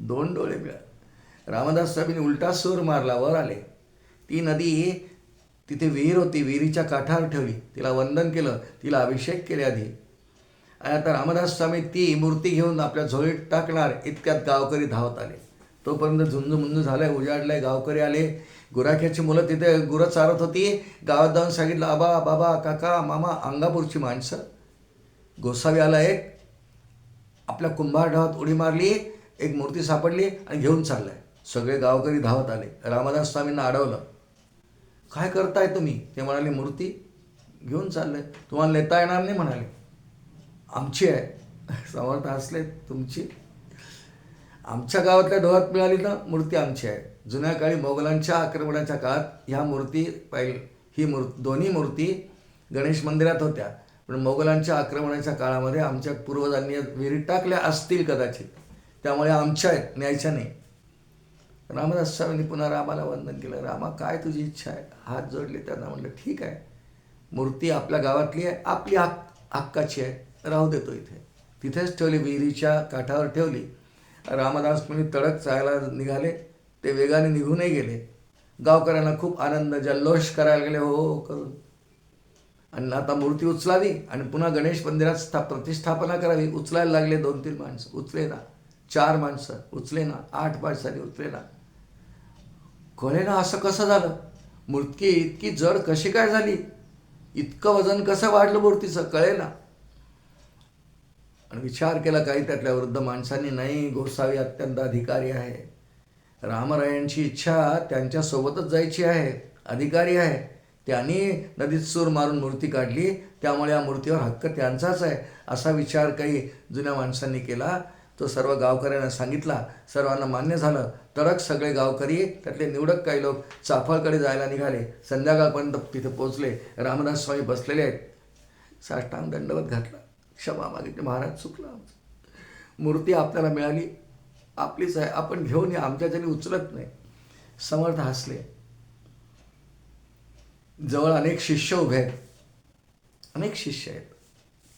2 डोळे मिळाले. रामदास स्वामींनी उलटा सूर मारला, वर आले. ती नदी, तिथे विहीर होती, विहिरीच्या काठावर ठेवली, तिला वंदन केलं, तिला अभिषेक केले आधी. आणि आता रामदास स्वामी ती मूर्ती घेऊन आपल्या झोळीत टाकणार, इतक्यात गावकरी धावत आले. तोपर्यंत झुंजमुंज झालंय, उजाडलंय. गावकरी आले, गुराख्याची मुलं तिथे गुरं चारत होती. गावात जाऊन सांगितलं, आबा बाबा काका मामा, अंगापूरची माणसं, गोसावी आला एक, आपल्या कुंभार डोहात उडी मारली, एक मूर्ती सापडली आणि घेऊन चाललाय. सगळे गावकरी धावत आले. रामदास स्वामींना अडवलं, काय करताय तुम्ही. ते म्हणाले, मूर्ती घेऊन चाललंय, तुम्हाला नेता येणार नाही. म्हणाले, आमची आहे. समर्थ हसले, तुमची. आमच्या गावातल्या डोहात मिळाली ना मूर्ती, आमची आहे. जुन्या काळी मोगलांच्या आक्रमणाच्या काळात ह्या मूर्ती ही दोन्ही मूर्ती गणेश मंदिरात होत्या. पण मोगलांच्या आक्रमणाच्या काळामध्ये आमच्या पूर्वजांनी विहिरीत टाकल्या असतील कदाचित, त्यामुळे आमच्या आहेत, न्यायच्या नाही. रामदास स्वामींनी पुन्हा रामाला वंदन केलं. रामा काय तुझी इच्छा आहे. हात जोडले. त्यांना म्हणलं, ठीक आहे, मूर्ती आपल्या गावातली आहे, आपली हक्काची आहे, राहू देतो इथे. तिथेच ठेवली, विहिरीच्या काठावर ठेवली. रामदास स्वामी तडक चालायला निघाले. ते वेगाने निघूनही गेले. गावकऱ्यांना खूप आनंद, जल्लोष करायला गेले, हो करून. आणि आता मूर्ती उचलावी आणि पुन्हा गणेश मंदिरात प्रतिष्ठापना करावी. उचलायला लागले 2-3 माणसं, उचले ना. 4 माणसं उचले ना. 8 माणसांनी उचले ना. कळे ना असं कसं झालं, मूर्ती इतकी जड कशी काय झाली, इतकं वजन कसं वाढलं मूर्तीचं, कळे ना. आणि विचार केला काही त्यातल्या वृद्ध माणसांनी, नाही, गोसावी अत्यंत अधिकारी आहे. रामरायांची इच्छा त्यांच्यासोबतच जायची आहे, अधिकारी आहे. त्यांनी नदीत सूर मारून मूर्ती काढली, त्यामुळे या मूर्तीवर हक्क त्यांचाच आहे, असा विचार काही जुन्या माणसांनी केला. तो सर्व गावकऱ्यांना सांगितला. सर्वांना मान्य झालं. तडक सगळे गावकरी, त्यातले निवडक काही लोक चाफळकडे जायला निघाले. संध्याकाळपर्यंत तिथे पोचले. रामदास स्वामी बसलेले आहेत. साष्टांग दंडवत घातला, क्षमा मागितली, महाराज चुकला, मूर्ती आपल्याला मिळाली, आपलीच आहे, आपण घेऊन या, आमच्याच्याने उचलत नाही. समर्थ हसले. जवळ अनेक शिष्य उभे आहेत, अनेक शिष्य आहेत.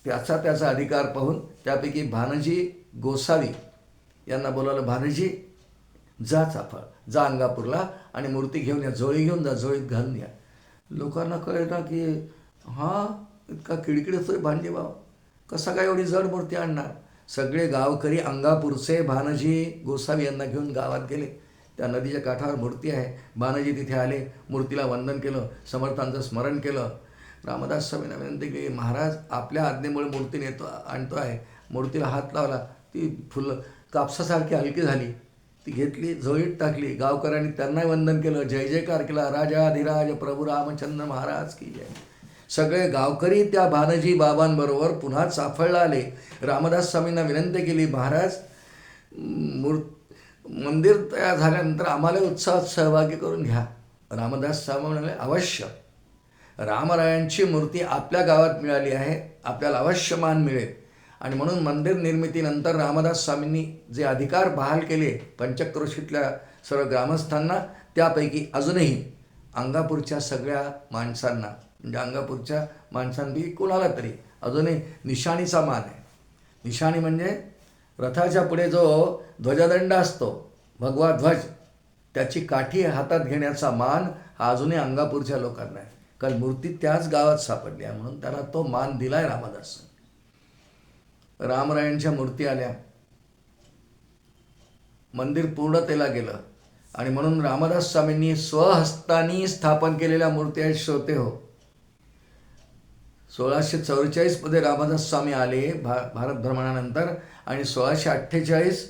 त्याचा अधिकार पाहून त्यापैकी भानजी गोसावी यांना बोलावलं. भानजी, जा चाफळ, जा अंगापूरला आणि मूर्ती घेऊन या, झोळी घेऊन जा, झोळीत घालून या. लोकांना कळलं की हा इतका किडकिडतोय भांडीभाव, कसा काय एवढी जड मूर्ती आणणार. सगळे गावकरी अंगापूरचे भानजी गोसावी यांना घेऊन गावात गेले. त्या नदीच्या काठावर मूर्ती आहे. भानजी तिथे आले, मूर्तीला वंदन केलं, समर्थांचं स्मरण केलं. रामदास स्वामींना विनंती केली, महाराज आपल्या आज्ञेमुळे मूर्ती आणतो आहे. मूर्तीला हात लावला, ती फुलं कापसासारखी हलकी झाली. ती घेतली, झोळीत टाकली. गावकऱ्यांनी त्यांनाही वंदन केलं, जय जयकार केला. राजाधिराज प्रभू रामचंद्र महाराज की जय. सगळे गावकरी त्या भानजी बाबांबरोबर पुन्हा चाफळला आले. रामदास स्वामींना विनंती केली, महाराज मंदिर तयार झाल्यानंतर आम्हाला उत्साहात सहभागी करून घ्या. रामदास स्वामी म्हणाले, अवश्य. रामरायांची मूर्ती आपल्या गावात मिळाली आहे, आपल्याला अवश्य मान मिळेल. आणि म्हणून मंदिर निर्मितीनंतर रामदास स्वामींनी जे अधिकार बहाल केले पंचक्रोशीतल्या सर्व ग्रामस्थांना, त्यापैकी अजूनही अंगापूरच्या सगळ्या माणसांना, म्हणजे अंगापूरच्या माणसांपैकी कोणाला तरी अजूनही निशाणीचा मान आहे. निशाणी म्हणजे रथाच्या पुढे जो ध्वजदंड असतो, भगवा ध्वज, त्याची काठी हातात घेण्याचा मान हा अजूनही अंगापूरच्या लोकांना आहे. कारण मूर्ती त्याच गावात सापडली आहे, म्हणून त्याला तो मान दिला आहे रामदास. रामरायांच्या मूर्ती आल्या, मंदिर पूर्णतेला गेलं. आणि म्हणून रामदास स्वामींनी स्वहस्तांनी स्थापन केलेल्या मूर्ती आहेत श्रोते हो. 1644 मध्ये रामदास स्वामी आले भारत भ्रमणानंतर, आणि 1648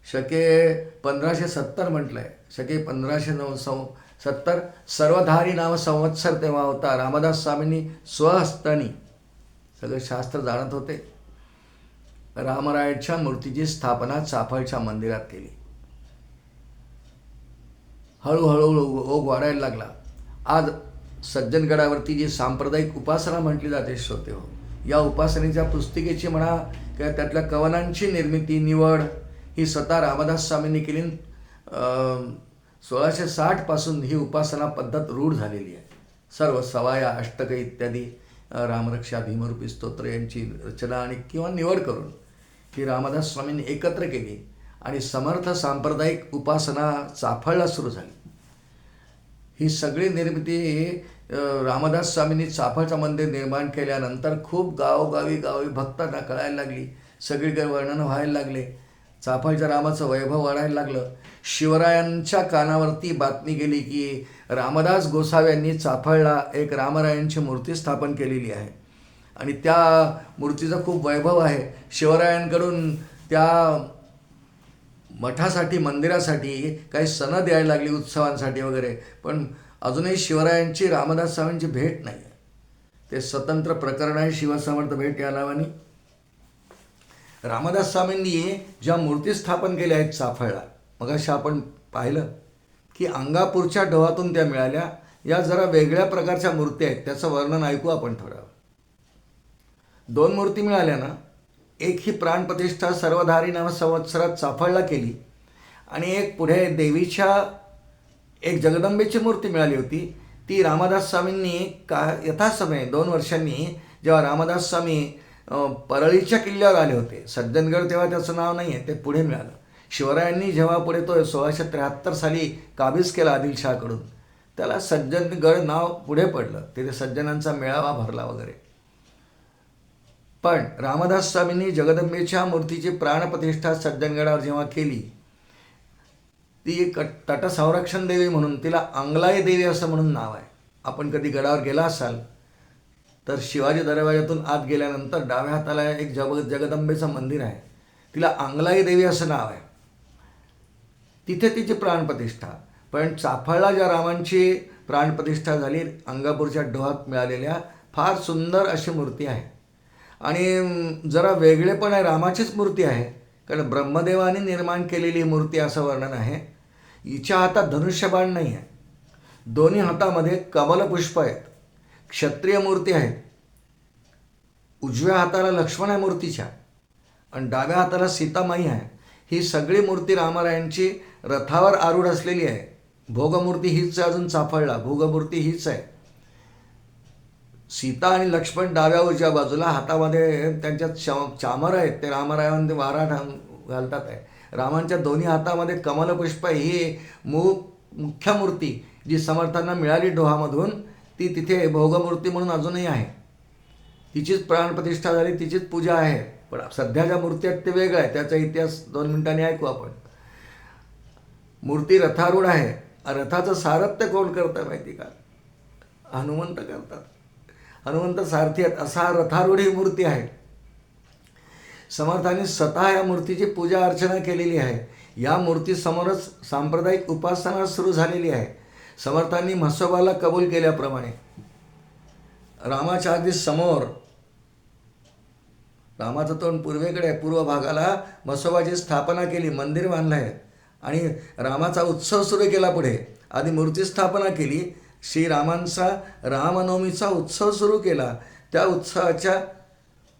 शके 1570 म्हटलं आहे, शके 1570 सर्वधारी नाम संवत्सर तेव्हा होता. रामदास स्वामींनी स्वहस्तांनी, सगळे शास्त्र जाणत होते, रामरायाच्या मूर्तीची स्थापना चाफळच्या मंदिरात केली. हळूहळू ओघ वाढायला लागला. आज सज्जनगडावरती जी सांप्रदायिक उपासना म्हटली जाते श्रोते हो, या उपासनेच्या पुस्तिकेची म्हणा किंवा त्यातल्या कवनांची निर्मिती, निवड ही स्वतः रामदास स्वामींनी केली. 1660 पासून ही उपासना पद्धत रूढ झालेली आहे. सर्व सवाया, अष्टक इत्यादी, रामरक्षा, भीमरूपी स्तोत्र यांची रचना आणि किंवा निवड करून ही रामदास स्वामींनी एकत्र केली आणि समर्थ सांप्रदायिक उपासना चाफळला सुरू झाली. ही सगळी निर्मिती रामदास स्वामींनी चाफळचं मंदिर निर्माण केल्यानंतर खूप गावी भक्तांना कळायला लागली, सगळीकडे वर्णन व्हायला लागले, चाफळच्या रामाचं वैभव वाढायला लागलं. शिवरायांच्या कानावरती बातमी गेली की रामदास गोसाव्यांनी चाफळला एक रामरायांची मूर्ती स्थापन केलेली आहे आणि त्या मूर्तीचं खूप वैभव आहे. शिवरायांकडून त्या मठासाठी, मंदिरासाठी काही सणं द्यायला लागली, उत्सवांसाठी वगैरे, पण अजूनही शिवरायांची रामदास स्वामींची भेट नाही आहे. ते स्वतंत्र प्रकरण आहे, शिवसमर्थ भेट या नावाने. रामदास स्वामींनी ज्या मूर्ती स्थापन केल्या आहेत चाफळला, मगाशी आपण पाहिलं की अंगापूरच्या डोहातून त्या मिळाल्या. या जरा वेगळ्या प्रकारच्या मूर्ती आहेत, त्याचं वर्णन ऐकू आपण थोडं. 2 मूर्ती मिळाल्या ना, एक ही प्राणप्रतिष्ठा सर्वधारी नाम संवत्सरात चाफळला केली आणि एक पुढे देवीच्या एक जगदंबेची मूर्ती मिळाली होती. ती रामदास स्वामींनी यथासमय 2 वर्षांनी, जेव्हा रामदास स्वामी परळीच्या किल्ल्यावर आले होते, सज्जनगड तेव्हा त्याचं नाव नाही आहे, ते पुढे मिळालं. शिवरायांनी जेव्हा पुढे तो 1673 साली काबीज केला आदिलशहाकडून, त्याला सज्जनगड नाव पुढे पडलं. तिथे सज्जनांचा मेळावा भरला वगैरे. पण रामदास स्वामींनी जगदंबेच्या मूर्तीची प्राणप्रतिष्ठा सज्जनगडावर जेव्हा केली, ती एक तटसंरक्षण देवी म्हणून, तिला अंगलाई देवी असं म्हणून नाव आहे. आपण कधी गडावर गेला असाल तर शिवाजी दरवाजातून आत गेल्यानंतर डाव्या हाताला एक जगदंबेचं मंदिर आहे, तिला अंगलाई देवी असं नाव आहे. तिथे तिची प्राणप्रतिष्ठा. पण चाफळला ज्या रामांची प्राणप्रतिष्ठा झाली, अंगापूरच्या डोहात मिळालेल्या फार सुंदर अशी मूर्ती आहे आणि जरा वेगळे पण आहे. रामाचीच मूर्ती आहे, कारण ब्रह्मदेवाने निर्माण केलेली मूर्ती असं वर्णन आहे. हिच्या हातात धनुष्यबाण नाही आहे, दोन्ही हातामध्ये कमलपुष्प आहेत, क्षत्रिय मूर्ती आहेत. उजव्या हाताला लक्ष्मण आहे मूर्तीच्या आणि डाव्या हाताला सीतामाई आहे. ही सगळी मूर्ती रामरायांची रथावर आरूढ असलेली आहे. भोगमूर्ती हीच आहे, अजून चाफळला भोगमूर्ती हीच आहे. सीता आणि लक्ष्मण डाव्या उजव्या बाजूला, हातामध्ये त्यांच्यात चामर आहेत, ते रामरायांमध्ये वारा घालतात आहे. रामांच्या दोन्ही हातामध्ये कमलपुष्प ही मुख्य मूर्ती जी समर्थांना मिळाली डोहामधून, ती तिथे भोगमूर्ती म्हणून अजूनही आहे. तिचीच प्राणप्रतिष्ठा झाली, तिचीच पूजा आहे. पण सध्या ज्या मूर्ती आहेत ते वेगळं आहे. त्याचा इतिहास 2 मिनिटांनी ऐकू आपण. मूर्ती रथारूढ आहे. रथाचं सारथ्य कोण करतं माहिती का? हनुमंत करतात. हनुमंत सारथी आहेत. असा रथारूढ ही मूर्ती आहे. समर्थांनी स्वतः या मूर्तीची पूजा अर्चना केलेली आहे. या मूर्तीसमोरच सांप्रदायिक उपासना सुरू झालेली आहे. समर्थांनी म्हसोबाला कबूल केल्याप्रमाणे रामाच्या अगदी समोर, रामाचं तोंड पूर्वेकडे आहे, पूर्व भागाला म्हसोबाची स्थापना केली, मंदिर बांधलं आहे आणि रामाचा उत्सव सुरू केला. पुढे आधी मूर्ती स्थापना केली, श्रीरामांचा रामनवमीचा उत्सव सुरू केला. त्या उत्सवाच्या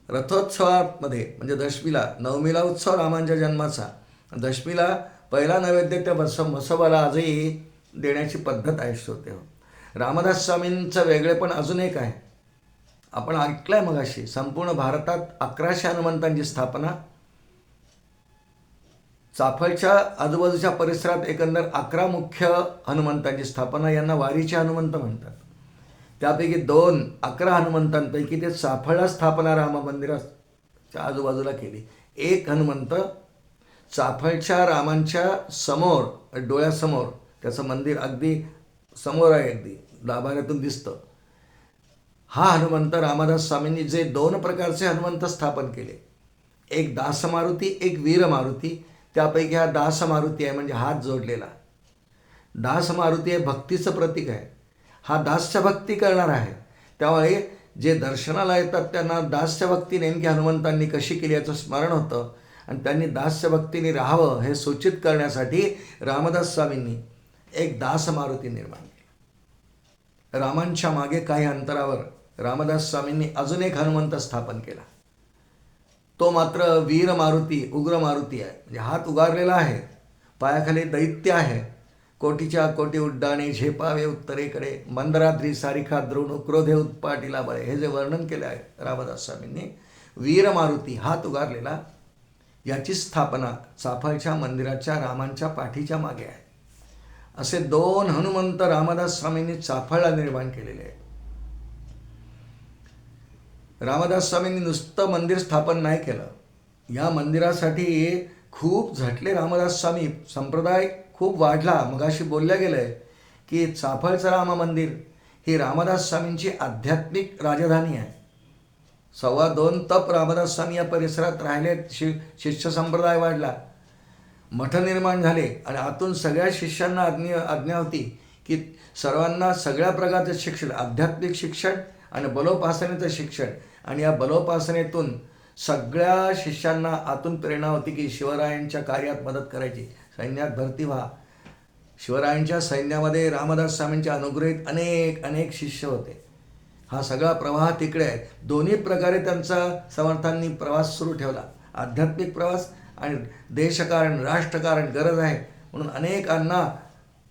रथोत्सवामध्ये म्हणजे दशमीला, नवमीला उत्सव रामांच्या जन्माचा, दशमीला पहिला नैवेद्य त्या म्हसोबाला आजही देण्याची पद्धत आहे. श्रोते हो, रामदास स्वामींचं वेगळेपण अजून एक आहे. आपण ऐकलंय मगाशी, संपूर्ण भारतात 1100 हनुमंतांची स्थापना, चाफळच्या आजूबाजूच्या परिसरात एकंदर 11 मुख्य हनुमंतांची स्थापना. यांना वारीचे हनुमंत म्हणतात. त्यापैकी 11 हनुमंतांपैकी ते चाफळला स्थापना राम मंदिराच्या आजूबाजूला केली. एक हनुमंत चाफळच्या रामांच्या समोर, डोळ्यासमोर, त्याचं मंदिर अगदी समोर आहे, अगदी दाभाऱ्यातून दिसतं. हा हनुमंत रामदास स्वामींनी जे 2 प्रकारचे हनुमंत स्थापन केले, एक दासमारुती, एक वीरमारुती. त्यापैकी हा दासमारुती आहे, म्हणजे हात जोडलेला. दासमारुती हे भक्तीचं प्रतीक आहे. हा दास्य भक्ती करणार आहे. त्यामुळे जे दर्शनाला येतात त्यांना दास्य भक्ती नेमकी हनुमंतांनी कशी केली याचं स्मरण होतं आणि त्यांनी दास्य भक्तीने राहावं हे सूचित करण्यासाठी रामदास स्वामींनी एक दासमारुती निर्माण केला. रामांच्या मागे काही अंतरावर रामदास स्वामींनी अजून एक हनुमंत स्थापन केला. तो मात्र वीर मारुती, उग्र मारुती आहे. म्हणजे हात उगारलेला आहे, पायाखाली दैत्य आहे. कोटीच्या कोटी उड्डाणे झेपावे उत्तरेकडे, मंदराद्री सारिखा द्रोण क्रोधे उत्पाटीला बळे, हे जे वर्णन केलं आहे रामदास स्वामींनी, वीर मारुती हात उगारलेला, याची स्थापना चाफळच्या मंदिराच्या रामांच्या पाठीच्या मागे आहे. असे 2 हनुमंत रामदास स्वामींनी चाफळला निर्माण केलेले आहेत. रामदास स्वामींनी नुसतं मंदिर स्थापन नाही केलं. या मंदिरासाठी खूप झटले रामदास स्वामी. संप्रदाय खूप वाढला. मगाशी बोलल्या गेलं आहे की चाफळचं राम मंदिर ही रामदास स्वामींची आध्यात्मिक राजधानी आहे. 2.25 तप रामदास स्वामी या परिसरात राहिले. शिष्य संप्रदाय वाढला, मठ निर्माण झाले आणि आतून सगळ्या शिष्यांना आज्ञा होती की सर्वांना सगळ्या प्रकारचं शिक्षण, आध्यात्मिक शिक्षण आणि बलोपासनेचं शिक्षण. आणि या बलोपासनेतून सगळ्या शिष्यांना आतून प्रेरणा होती की शिवरायांच्या कार्यात मदत करायची, सैन्यात भरती व्हा. शिवरायांच्या सैन्यामध्ये रामदास स्वामींचे अनुग्रहित अनेक शिष्य होते. हा सगळा प्रवाह तिकडे आहे. दोन्ही प्रकारे त्यांचा समर्थांनी प्रवास सुरू ठेवला. आध्यात्मिक प्रवास आणि देशकारण, राष्ट्रकारण गरज आहे म्हणून अनेकांना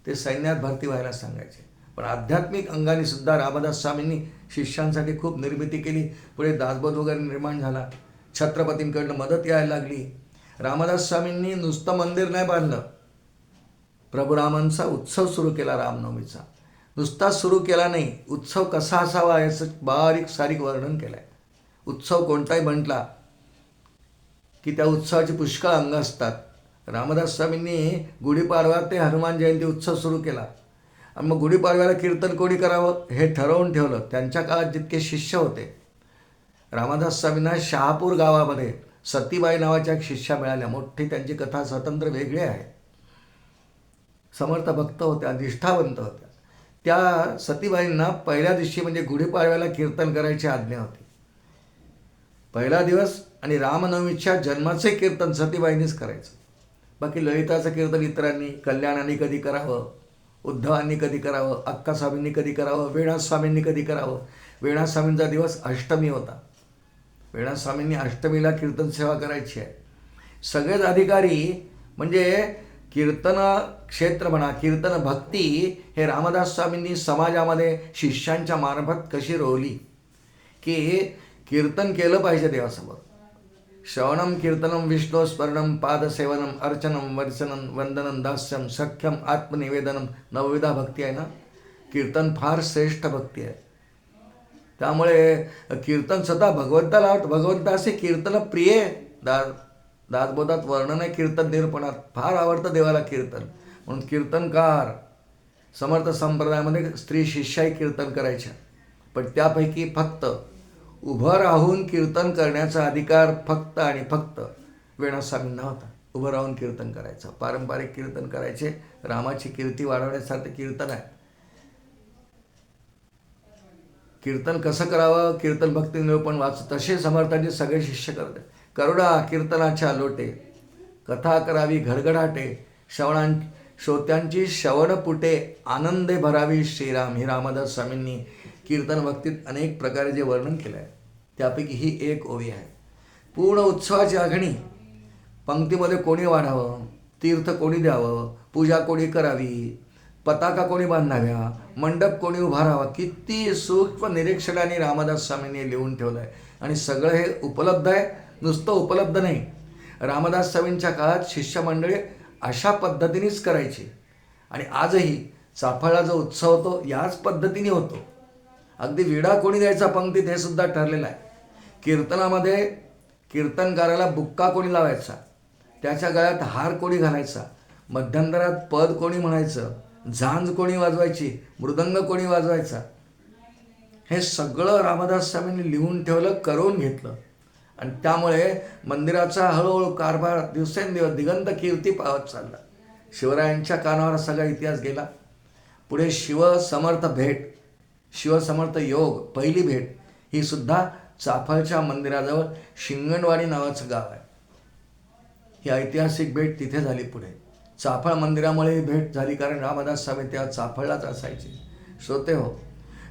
ते सैन्यात भरती व्हायला सांगायचे. पण आध्यात्मिक अंगाने सुद्धा रामदास स्वामींनी शिष्यांसाठी खूप निर्मिती केली. पुढे दासबोध वगैरे निर्माण झाला. छत्रपतींकडनं मदत यायला लागली. रामदास स्वामींनी नुसतं मंदिर नाही बांधलं, प्रभू रामांचा उत्सव सुरू केला रामनवमीचा. नुसता सुरू केला नाही, उत्सव कसा असावा याचं बारीक सारीक वर्णन केलं आहे. उत्सव कोणताही म्हटला की त्या उत्सवाची पुष्कळ अंग असतात. रामदास स्वामींनी गुढीपाडवा ते हनुमान जयंती उत्सव सुरू केला आणि मग गुढीपाडव्याला कीर्तन कोणी करावं हे ठरवून ठेवलं. त्यांच्या काळात जितके शिष्य होते, रामदास स्वामींना शहापूर गावामध्ये सतीबाई नावाच्या एक शिष्या मिळाल्या. मोठी त्यांची कथा स्वतंत्र वेगळी आहे. समर्थ भक्त होत्या, निष्ठावंत होत्या. त्या सतीबाईंना पहिल्या दिवशी म्हणजे गुढीपाडव्याला कीर्तन करायची आज्ञा होती. पहिला दिवस आणि रामनवमीच्या जन्माचे कीर्तन सतीबाईंनीच करायचं. बाकी ललिताचं कीर्तन इतरांनी, कल्याणाने कधी करावं, उद्धवांनी कधी करावं, अक्कास्वामींनी कधी करावं, वेणास्वामींनी कधी करावं. वेणास्वामींचा दिवस अष्टमी होता. वेणास्वामींनी अष्टमीला कीर्तन सेवा करायची आहे. सगळेच अधिकारी म्हणजे कीर्तन क्षेत्र म्हणा, कीर्तन भक्ती हे रामदास स्वामींनी समाजामध्ये शिष्यांच्या मार्फत कशी रोवली की कीर्तन केलं पाहिजे देवासमोर. श्रवणम कीर्तनम विष्णू स्मरणम पादसेवनम अर्चनम वर्चनम वंदनम दास्यम सख्यम आत्मनिवेदनम नवविधा भक्ती आहे ना. कीर्तन फार श्रेष्ठ भक्ती आहे. त्यामुळे कीर्तन सदा भगवंताला भगवंताचे कीर्तन प्रिय. दासबोधात वर्णन आहे कीर्तन निरूपणात. फार आवडतं देवाला कीर्तन. म्हणून कीर्तनकार समर्थ संप्रदायामध्ये स्त्री शिष्याही कीर्तन करायच्या. पण त्यापैकी फक्त उभं राहून कीर्तन करण्याचा अधिकार फक्त आणि फक्त वेणुस्वामींना होता. उभं राहून कीर्तन करायचं. पारंपरिक कीर्तन करायचे. रामाची कीर्ती वाढवण्यासारखं कीर्तन आहे. कीर्तन कसं करावं, कीर्तन भक्ती निरूपण वाच तसे समर्थांचे सगळे शिष्य करते. करुणा कीर्तनाच्या लोटे कथा करावी घडघडाटे श्रोत्यांची श्रवणपुटे आनंदे भरावी श्रीराम. ही रामदास स्वामींनी कीर्तन भक्तीत अनेक प्रकारे जे वर्णन केलं आहे त्यापैकी ही एक ओवी आहे. पूर्ण उत्सवाची आखणी. पंक्तीमध्ये कोणी वाढावं, तीर्थ कोणी द्यावं, पूजा कोणी करावी, पताका कोणी बांधाव्या, मंडप कोणी उभारावा, किती सूक्ष्म निरीक्षणाने रामदास स्वामींनी लिहून ठेवलं आहे. आणि सगळं हे उपलब्ध आहे. नुसतं उपलब्ध नाही, रामदास स्वामींच्या काळात शिष्यमंडळी अशा पद्धतीनेच करायची. आणि आजही चाफळला जो उत्सव होतो याच पद्धतीने होतो. अगदी विडा कोणी द्यायचा पंक्तीत हे सुद्धा ठरलेलं आहे. कीर्तनामध्ये कीर्तनकाराला बुक्का कोणी लावायचा, त्याच्या गळ्यात हार कोणी घालायचा, मध्यंतरात पद कोणी म्हणायचं, झांज कोणी वाजवायची, मृदंग कोणी वाजवायचा, हे सगळं रामदास स्वामींनी लिहून ठेवलं, करून घेतलं. आणि त्यामुळे मंदिराचा हळूहळू कारभार दिवसेंदिवस दिगंत कीर्ती पावत चालला. शिवरायांच्या कानावर सगळा इतिहास गेला. पुढे शिवसमर्थ भेट, शिवसमर्थ योग पहिली भेट ही सुद्धा चाफळच्या मंदिराजवळ शिंगणवाडी नावाचं गाव आहे. ही ऐतिहासिक भेट तिथे झाली. पुढे चाफळ मंदिरामुळे ही भेट झाली, कारण रामदास स्वामी त्या चाफळलाच असायचे. श्रोते हो,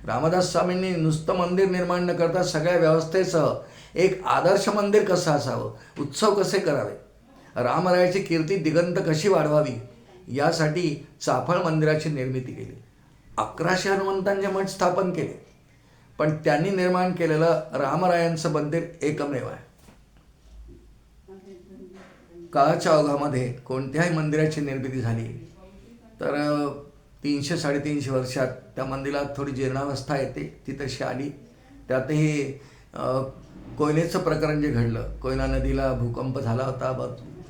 रामदास स्वामींनी नुसतं मंदिर निर्माण न करता सगळ्या व्यवस्थेसह एक आदर्श मंदिर कसं असावं, उत्सव कसे करावे, रामरायाची कीर्ती दिगंत कशी वाढवावी, यासाठी चाफळ मंदिराची निर्मिती केली. 1100 हनुमंतांचे मठ स्थापन केले. पण त्यांनी निर्माण केलेलं रामरायांचं मंदिर एकमेव आहे. काळाच्या ओघामध्ये कोणत्याही मंदिराची निर्मिती झाली तर 300-350 वर्षात त्या मंदिरात थोडी जीर्णावस्था येते. ती तशी आली. त्यातही कोयनेचं प्रकरण जे घडलं, कोयना नदीला भूकंप झाला होता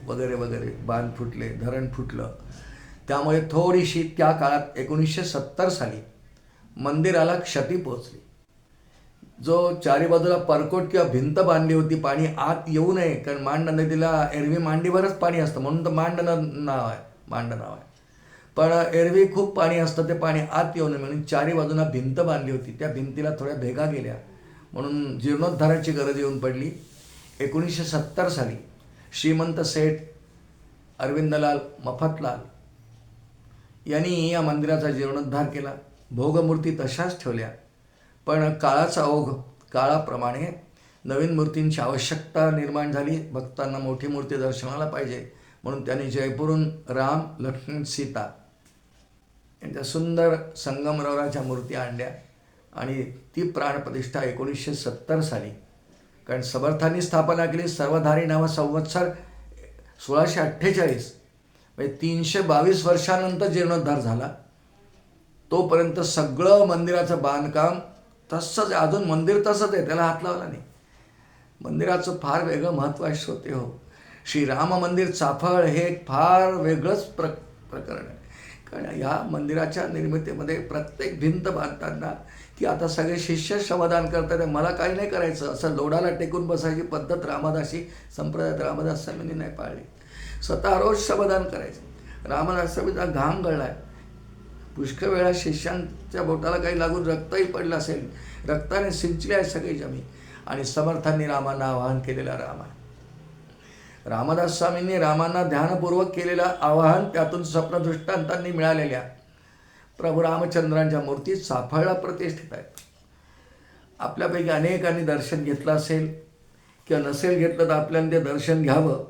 वगैरे वगैरे, बांध फुटले, धरण फुटलं, त्यामुळे थोडीशी त्या काळात 1970 साली मंदिराला क्षती पोचली. जो चारी बाजूला परकोट किंवा भिंत बांधली होती पाणी आत येऊ नये, कारण मांड नदीला एरवी मांडीवरच पाणी असतं म्हणून तर मांड नाव आहे. पण एरवी खूप पाणी असतं, ते पाणी आत येऊ नये म्हणून चारी बाजूला भिंत बांधली होती. त्या भिंतीला थोड्या भेगा गेल्या म्हणून जीर्णोद्धाराची गरज येऊन पडली. 1970 साली श्रीमंत सेठ अरविंदलाल मफतलाल यांनी या मंदिराचा जीर्णोद्धार केला. भोगमूर्ती तशाच ठेवल्या. पण काळाचा ओघ, काळाप्रमाणे नवीन मूर्तींची आवश्यकता निर्माण झाली. भक्तांना मोठी मूर्ती दर्शनाला पाहिजे म्हणून त्यांनी जयपूरहून राम, लक्ष्मण, सीता यांच्या सुंदर संगमरवराच्या मूर्ती आणल्या आणि ती प्राणप्रतिष्ठा 1970 साली, कारण समर्थांनी स्थापना केली सर्वधारी नावा संवत्सर 1648, म्हणजे 322 वर्षानंतर जीर्णोद्धार झाला. तोपर्यंत सगळं मंदिराचं बांधकाम तसंच, अजून मंदिर तसंच आहे, त्याला हात लावला नाही. मंदिराचं फार वेगळं महत्त्व आहे. श्रोते हो, श्रीराम मंदिर चाफळ हे एक फार वेगळंच प्रकरण आहे. कारण ह्या मंदिराच्या निर्मितीमध्ये प्रत्येक भिंत बांधताना की आता सगळे शिष्य श्रमदान करतात, मला काही नाही करायचं असं लोडाला टेकून बसायची पद्धत रामदासी संप्रदायात रामदास स्वामींनी नाही पाळली. स्वतः रोज श्रमदान करायचं. रामदास स्वामींचा घाम गळला आहे. पुष्कळ वेळा शिष्यांच्या बोटाला काही लागून रक्तही पडलं असेल, रक्ताने सिंचले आहे सगळी जमीन. आणि समर्थांनी रामांना आवाहन केलेला राम आहे. रामदास स्वामींनी रामांना ध्यानपूर्वक केलेलं आवाहन, त्यातून स्वप्नदृष्टांतांनी मिळालेल्या प्रभू रामचंद्रांच्या मूर्ती चाफळला प्रतिष्ठित आहेत. आपल्यापैकी अनेकांनी दर्शन घेतलं असेल किंवा नसेल घेतलं तर आपल्याला ते दर्शन घ्यावं,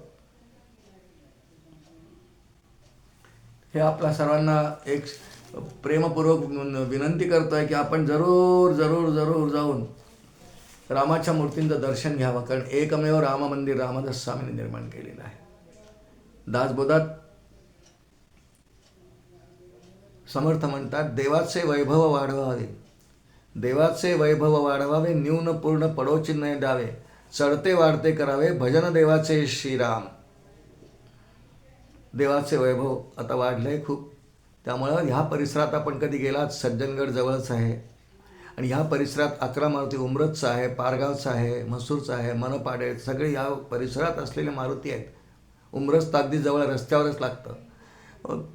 हे आपल्या सर्वांना एक प्रेमपूर्वक विनंती करतो आहे की आपण जरूर जरूर जरूर जाऊन रामाच्या मूर्तींचं दर्शन घ्यावं, कारण एकमेव राम मंदिर रामदास स्वामींनी निर्माण केलेलं आहे. दासबोधात समर्थ म्हणतात, देवाचे वैभव वाढवावे, देवाचे वैभव वाढवावे, न्यून पूर्ण पडोचिन्ह द्यावे, चढते वाढते करावे, भजन देवाचे श्रीराम. देवाचे वैभव आता वाढलंय खूप, त्यामुळं ह्या परिसरात आपण कधी गेलात, सज्जनगड जवळच आहे आणि ह्या परिसरात 11 मारुती उमरतचा आहे, पारगावचा आहे, म्हसूरचा आहे, मनपाड आहे, सगळे या परिसरात असलेले मारुती आहेत. उमरस तर अगदी जवळ रस्त्यावरच लागतं,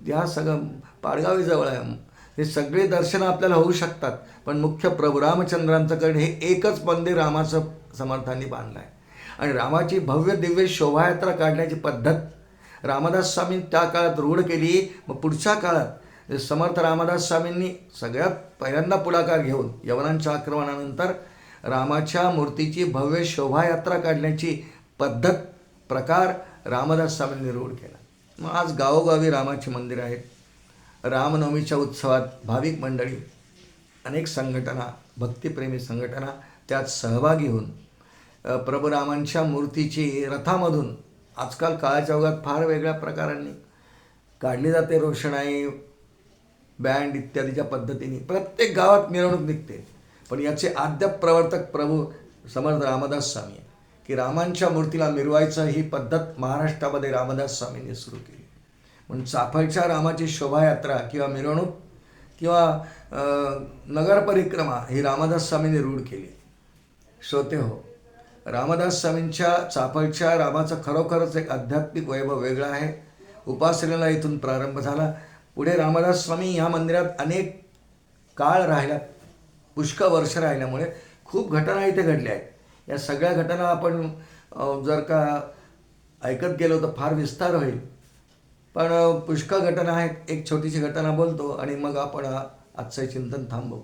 या सगळं पाडगावी जवळ आहे. हे सगळे दर्शनं आपल्याला होऊ शकतात, पण मुख्य प्रभू रामचंद्रांचं कारण हे एकच मंदिर रामाचं समर्थांनी बांधलं आहे. आणि रामाची भव्य दिव्य शोभायात्रा काढण्याची पद्धत रामदास स्वामी त्या काळात रूढ केली. मग पुढच्या काळात समर्थ रामदास स्वामींनी सगळ्यात पहिल्यांदा पुढाकार घेऊन यवनांच्या आक्रमणानंतर रामाच्या मूर्तीची भव्य शोभायात्रा काढण्याची पद्धत प्रकार रामदास स्वामींनी रूढ केला. मग आज गावोगावी रामाची मंदिरं आहेत. रामनवमीच्या उत्सवात भाविक मंडळी, अनेक संघटना, भक्तिप्रेमी संघटना त्यात सहभागी होऊन प्रभू रामांच्या मूर्तीची रथामधून आजकाल काळाच्या ओघात फार वेगळ्या प्रकारांनी काढली जाते. रोषणाई, बँड इत्यादीच्या पद्धतीने प्रत्येक गावात मिरवणूक निघते. पण याचे आद्य प्रवर्तक प्रभू समर्थ रामदास स्वामी आहे की रामांच्या मूर्तीला मिरवायचं ही पद्धत महाराष्ट्रामध्ये रामदास स्वामींनी सुरू केली. म्हणून चाफळच्या रामाची शोभायात्रा किंवा मिरवणूक किंवा नगर परिक्रमा ही रामदास स्वामींनी रूढ केली. श्रोते हो, रामदास स्वामींच्या चाफळच्या रामाचं खरोखरच एक आध्यात्मिक वैभव वेगळं आहे. उपासनेला इथून प्रारंभ झाला. पुढे रामदास स्वामी ह्या मंदिरात अनेक काळ राहिला, पुष्कळ वर्ष राहिल्यामुळे खूप घटना इथे घडल्या आहेत. या सगळ्या घटना आपण जर का ऐकत गेलो तर फार विस्तार होईल, पण पुष्कळ घटना आहेत. एक छोटीशी घटना बोलतो आणि मग आपण आजचं चिंतन थांबवू.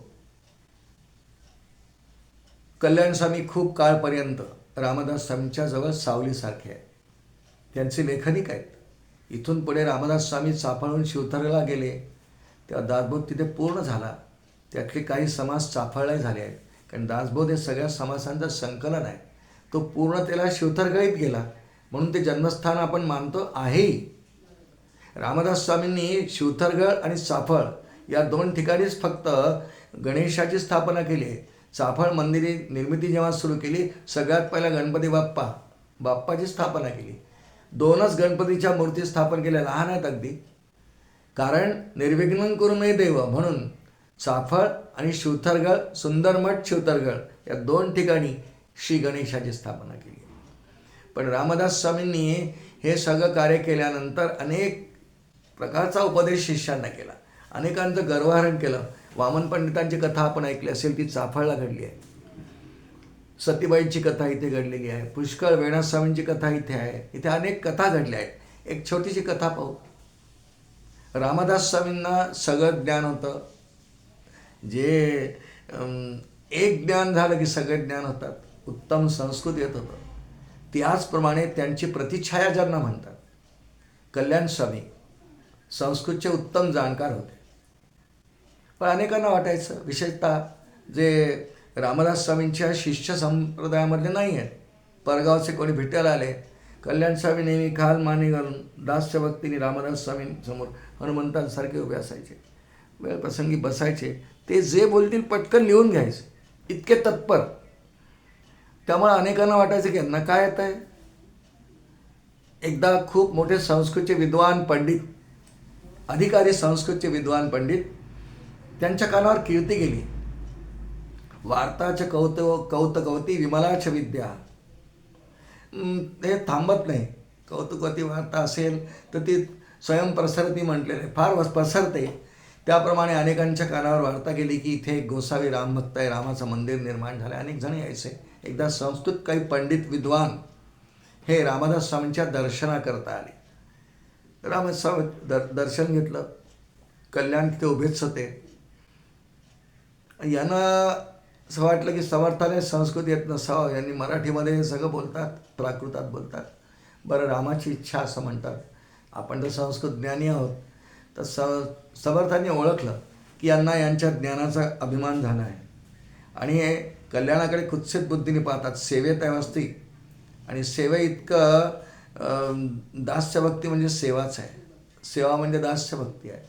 कल्याण स्वामी खूप काळपर्यंत रामदास स्वामींच्या जवळ सावलीसारखे आहेत. त्यांचे लेखनिक आहेत. इथून पुढे रामदास स्वामी चाफळहून शिवथरला गेले तेव्हा दासबोध तिथे पूर्ण झाला. त्यातले काही समाज चाफळला झाले आहेत, कारण दासबोध हे सगळ्या समासांचं संकलन आहे. तो पूर्णतेला शिवथरगळीत गेला म्हणून ते जन्मस्थान आपण मानतो आहेही. रामदास स्वामींनी शिवथरगळ आणि चाफळ या 2 ठिकाणीच फक्त गणेशाची स्थापना केली आहे. चाफळ मंदिरी निर्मिती जेव्हा सुरू केली, सगळ्यात पहिला गणपती बाप्पाची स्थापना केली. 2च गणपतीच्या मूर्ती स्थापन केल्या, लहान आहेत अगदी, कारण निर्विघ्नं कुरु मे देव म्हणून चाफळ आणि शिवथरगळ, सुंदरमठ शिवथरगळ या 2 ठिकाणी श्री गणेशाची स्थापना केली. पण रामदास स्वामींनी हे सगळं कार्य केल्यानंतर अनेक प्रकारचा उपदेश शिष्यांना केला, अनेकांचं गर्वहरण केलं. वामन पंडितांची कथा आपण ऐकली असेल, ती चाफळला घडली आहे. सतीबाईंची कथा इथे घडलेली आहे. पुष्कळ वेणा स्वामींची कथा इथे आहे. इथे अनेक कथा घडल्या आहेत. एक छोटीशी कथा पाहू. रामदास स्वामींना सगळं ज्ञान होतं. जे एक ज्ञान झालं की सगळे ज्ञान होतात. उत्तम संस्कृत येत होतं. त्याचप्रमाणे त्यांची प्रतिछाया ज्यांना म्हणतात, कल्याण स्वामी संस्कृतचे उत्तम जाणकार होते. पण अनेकांना वाटायचं, विशेषतः जे रामदास स्वामींच्या शिष्य संप्रदायामधले नाही आहेत, परगावचे कोणी भेटायला आले, कल्याण स्वामी नेहमी खाल माने घालून दासच्या भक्तीने रामदास स्वामींसमोर हनुमंतांसारखे उभे असायचे. वेळ प्रसंगी बसायचे. ते जे बोलतील पटकन लिहून घ्यायचे, इतके तत्पर. त्यामुळे अनेकांना वाटायचं की यांना काय येत आहे. एकदा खूप मोठे संस्कृतचे विद्वान पंडित, अधिकारी संस्कृतचे विद्वान पंडित, त्यांच्या कानावर कीर्ती गेली, वार्ताच कौतुकवती विमलाच विद्या. हे थांबत नाही. कौतुकवती वार्ता असेल तर ती स्वयंप्रसरती म्हटलेले फार पसरते. त्याप्रमाणे अनेकांच्या कानावर वार्ता गेली की इथे गोसावी रामभक्त आहे, रामाचं मंदिर निर्माण झालं. अनेक जण यायचे. एकदा संस्कृत काही पंडित विद्वान हे रामदास स्वामींच्या दर्शनाकरता आले. रामस्वामी दर्शन घेतलं. कल्याण तिथे उभेच होते. यांना असं वाटलं की समर्थाने संस्कृत येत नसावं, यांनी मराठीमध्ये हे सगळं बोलतात, प्राकृतात बोलतात. बरं, रामाची इच्छा असं म्हणतात, आपण तर संस्कृत ज्ञानी आहोत. तर समर्थांनी ओळखलं की यांना यांच्या ज्ञानाचा अभिमान झाला आहे आणि कल्याणाकडे कुत्सित बुद्धीने पाहतात. सेवेत असती आणि सेवे इतकं दास्यभक्ती म्हणजे सेवाच आहे. सेवा म्हणजे दास्यभक्ती आहे.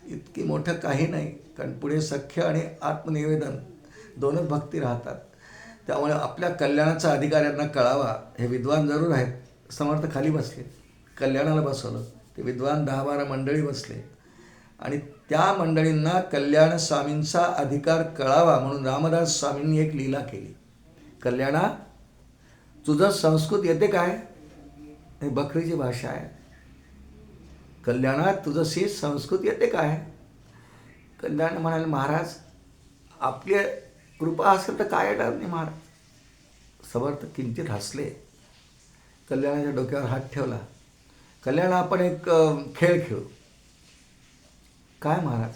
इतकी मोठं काही नाही, कारण पुढे सख्य आणि आत्मनिवेदन दोनच भक्ती राहतात. त्यामुळे आपल्या कल्याणाचा अधिकार यांना कळावा. हे विद्वान जरूर आहेत. समर्थ खाली बसले, कल्याणाला बसवलं. ते विद्वान 10-12 मंडळी बसले आणि त्या मंडळींना कल्याण स्वामींचा अधिकार कळावा म्हणून रामदास स्वामींनी एक लीला केली. कल्याणा, तुझं संस्कृत येते काय? हे बकरीची भाषा आहे. कल्याणा, तुझंशी संस्कृत येते काय? कल्याण म्हणाले, महाराज आपली कृपा असेल तर काय येणार नाही महाराज. समर्थ किंचित हसले. कल्याणाच्या डोक्यावर हात ठेवला. कल्याण, आपण एक खेळ खेळू. काय महाराज?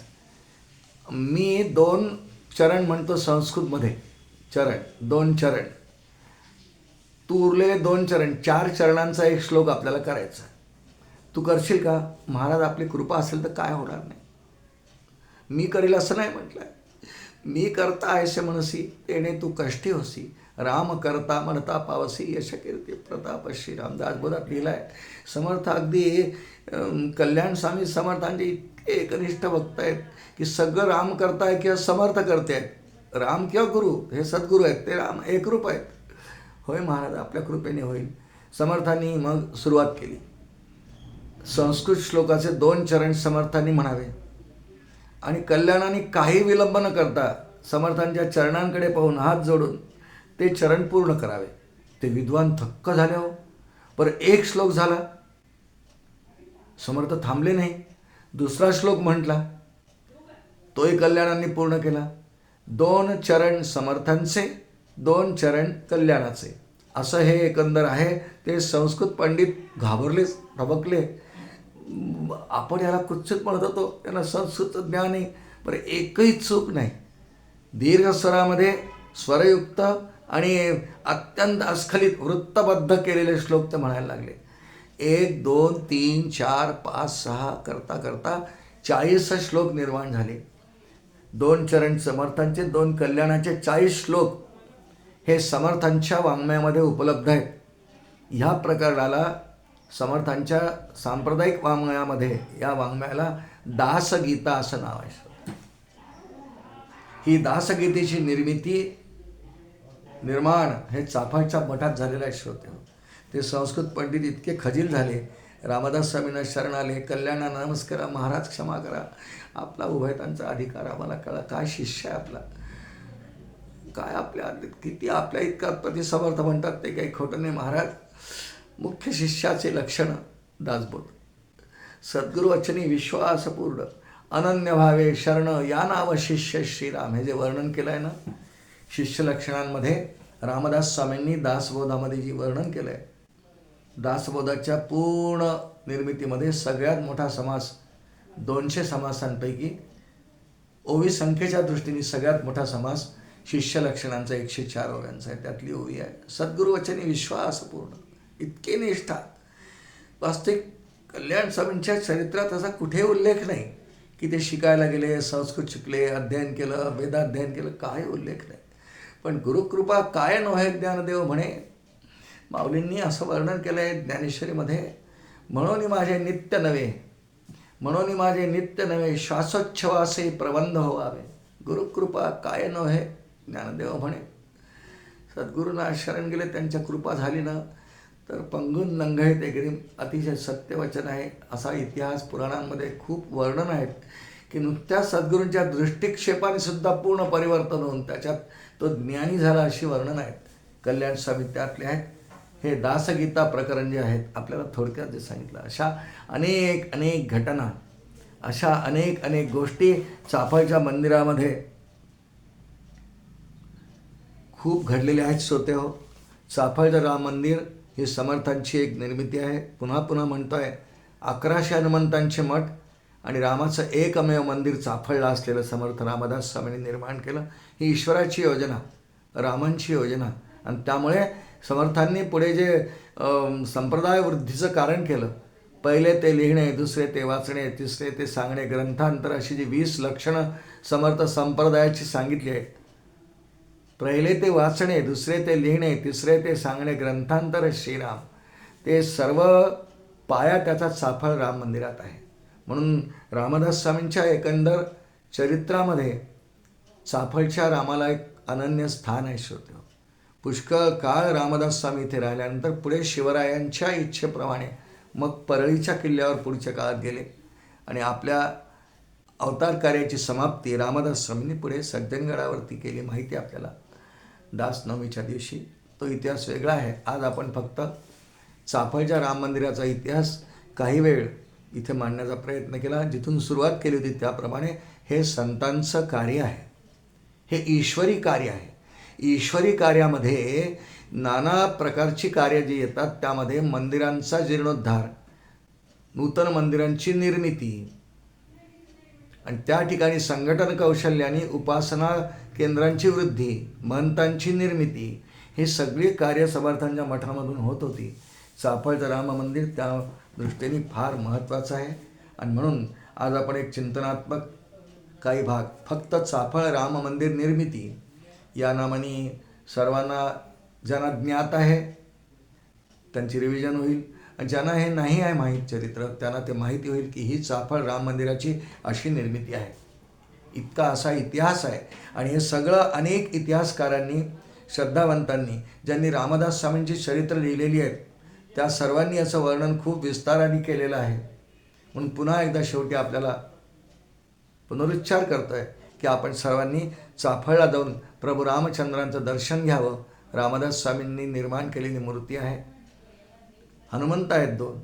मी 2 चरण म्हणतो संस्कृतमध्ये. चरण, 2 चरण. तू उरलेले 2 चरण, 4 चरणांचा एक श्लोक आपल्याला करायचा. तू करशील का? महाराज आपली कृपा असेल तर काय होणार नाही. मी करील असं नाही म्हटलं. मी करता ऐसे म्हणसी तेणे तू कष्टी होसी. राम करता म्हणता पावसी यश कीर्ती प्रताप श्री रामदास बोधात लिहिलं आहे. समर्थ अगदी कल्याण स्वामी समर्थांचे इतके एकनिष्ठ भक्त आहेत की सगळं राम करताय किंवा समर्थ करते आहेत. राम किंवा गुरु हे सद्गुरू आहेत, ते राम एकरूप आहेत. होय महाराज, आपल्या कृपेने होईल. समर्थांनी मग सुरुवात केली. संस्कृत श्लोकाचे 2 चरण समर्थांनी म्हणावे आणि कल्याणाने काही विलंब न करता समर्थांच्या चरणांकडे पाहून हात जोडून ते चरण पूर्ण करावे. ते विद्वान थक्क झाले हो. पर एक श्लोक झाला, समर्थ थांबले नाही. दुसरा श्लोक म्हटला, तोही कल्याणांनी पूर्ण केला. 2 चरण समर्थांचे, 2 चरण कल्याणाचे, असं हे एकंदर आहे. ते संस्कृत पंडित घाबरलेच, धबकले. आपण याला कुत्सित म्हणत होतो, त्यांना संस्कृत ज्ञान आहे. बरं, एकही चूक नाही. दीर्घ स्वरामध्ये स्वरयुक्त आणि अत्यंत अस्खलित वृत्तबद्ध केलेले श्लोक ते म्हणायला लागले. 1, 2, 3, 4, 5, 6 करता करता 40 श्लोक निर्माण झाले. 2 चरण समर्थांचे, 2 कल्याणाचे 40 श्लोक हे समर्थांच्या वाङ्मयामध्ये उपलब्ध आहेत. ह्या प्रकरणाला समर्थांच्या सांप्रदायिक वाङ्मयामध्ये या वाङ्मयाला दासगीता असं नाव आहे. ही दासगीतेची निर्माण हे चाफळच्या मठात झालेलं आहे. श्रोते, ते संस्कृत पंडित इतके खजील झाले. रामदास स्वामींना शरण आले. कल्याणा नमस्कारा, महाराज क्षमा करा, आपला उभयतांचा अधिकार आम्हाला कळा. काय शिष्य आहे आपला, काय आपल्या किती आपल्या इतका प्रतिसमर्थ म्हणतात ते काही खोटं नाही महाराज. मुख्य शिष्याचे लक्षण दासबोध. सद्गुरू वचनी विश्वासपूर्ण अनन्य भावे शरण या नाव शिष्य श्रीराम. हे जे वर्णन केलं आहे ना शिष्य लक्षणांमध्ये, रामदास स्वामींनी दासबोधामध्ये जी वर्णन केलं आहे, दासबोधाच्या पूर्ण निर्मितीमध्ये सगळ्यात मोठा समास 200 समासांपैकी ओवी संख्येच्या दृष्टीने सगळ्यात मोठा समास शिष्य लक्षणांचा 104 ओव्यांचा आहे. त्यातली ओवी आहे सद्गुरू वचनी विश्वासपूर्ण. इतके निष्ठा. वास्तविक कल्याण स्वामींच्या चरित्रात असा कुठे उल्लेख नाही की ते शिकायला गेले, संस्कृत शिकले, अध्ययन केलं, वेदाध्ययन केलं, काय उल्लेख नाही. पण गुरुकृपा काय नव्हे ज्ञानदेव म्हणे. माऊलींनी असं वर्णन केलं आहे ज्ञानेश्वरीमध्ये, म्हणून माझे नित्य नवे, म्हणून माझे नित्य नवे श्वासोच्छवासे प्रबंध व्हावे. गुरुकृपा काय नव्हे ज्ञानदेव म्हणे. सद्गुरूंना शरण गेले, त्यांच्या कृपा झाली ना तर पंगुन नंगहे ते गिरीम. अतिशय सत्यवचन आहे. असा इतिहास पुराणांमध्ये खूप वर्णन आहेत की नुसत्या सद्गुरूंच्या दृष्टिक्षेपाने सुद्धा पूर्ण परिवर्तन होऊन त्याच्यात तो ज्ञानी झाला अशी वर्णन आहेत. कल्याण स्वामी त्यातले आहेत. हे दासगीता प्रकरण जे आहेत आपल्याला थोडक्यात जे सांगितलं, अशा अनेक अनेक घटना, अशा अनेक अनेक गोष्टी चाफळच्या मंदिरामध्ये खूप घडलेल्या आहेत. श्रोते हो, चाफळचं राम मंदिर ही समर्थांची एक निर्मिती आहे. पुन्हा पुन्हा म्हणतो आहे, 1100 हनुमंतांचे मठ आणि रामाचं एकमेव मंदिर चाफळला असलेलं समर्थ रामदास स्वामींनी निर्माण केलं. ही ईश्वराची योजना, रामांची योजना. आणि त्यामुळे समर्थांनी पुढे जे संप्रदाय वृद्धीचं कारण केलं, पहिले ते लिहिणे, दुसरे ते वाचणे, तिसरे ते सांगणे, ग्रंथांतर, अशी जी 20 लक्षणं समर्थ संप्रदायाची सांगितली आहेत. पहिले ते वाचणे, दुसरे ते लिहिणे, तिसरे ते सांगणे, ग्रंथांतर श्रीराम. ते सर्व पाया त्याचा चाफळ राम मंदिरात आहे. म्हणून रामदास स्वामींच्या एकंदर चरित्रामध्ये चाफळच्या रामाला एक अनन्य स्थान आहे. श्रोते, पुष्कळ काळ रामदास स्वामी इथे राहिल्यानंतर पुढे शिवरायांच्या इच्छेप्रमाणे मग परळीच्या किल्ल्यावर पुढच्या काळात गेले आणि आपल्या अवतार कार्याची समाप्ती रामदास स्वामींनी पुढे सज्जनगडावरती केली. माहिती आहे आपल्याला दास नवमीच्या दिवशी. तो इतिहास वेगळा आहे. आज आपण फक्त चाफळच्या राम मंदिराचा इतिहास काही वेळ इथे मांडण्याचा प्रयत्न केला. जिथून सुरुवात केली होती त्याप्रमाणे हे संतांचं कार्य आहे, हे ईश्वरी कार्य आहे. ईश्वरी कार्यामध्ये नाना प्रकारची कार्य जी येतात त्यामध्ये मंदिरांचा जीर्णोद्धार, नूतन मंदिरांची निर्मिती आणि त्या ठिकाणी संघटन कौशल्याने उपासना केंद्रांची वृद्धी, महंतांची निर्मिती, हे सगळी कार्य समर्थांच्या मठामधून होत होती. चाफळचं राम मंदिर त्या दृष्टीने फार महत्त्वाचं आहे आणि म्हणून आज आपण एक चिंतनात्मक काही भाग फक्त चाफळ राम मंदिर निर्मिती या नामाने सर्वांना ज्यांना ज्ञात आहे त्यांची रिव्हिजन होईल आणि ज्यांना हे नाही आहे माहीत चरित्र त्यांना ते माहिती होईल की ही चाफळ राम मंदिराची अशी निर्मिती आहे. इतका असा इतिहास आहे आणि हे सगळं अनेक इतिहासकारांनी, श्रद्धावंतांनी ज्यांनी रामदास स्वामींची चरित्र लिहिलेली आहेत त्या सर्वांनी याचं वर्णन खूप विस्ताराने केलेलं आहे. म्हणून पुन्हा एकदा शेवटी आपल्याला पुनरुच्चार करतो आहे की आपण सर्वांनी चाफळला जाऊन प्रभू रामचंद्रांचं दर्शन घ्यावं. रामदास स्वामींनी निर्माण केलेली मूर्ती आहे. हनुमंत आहेत 2.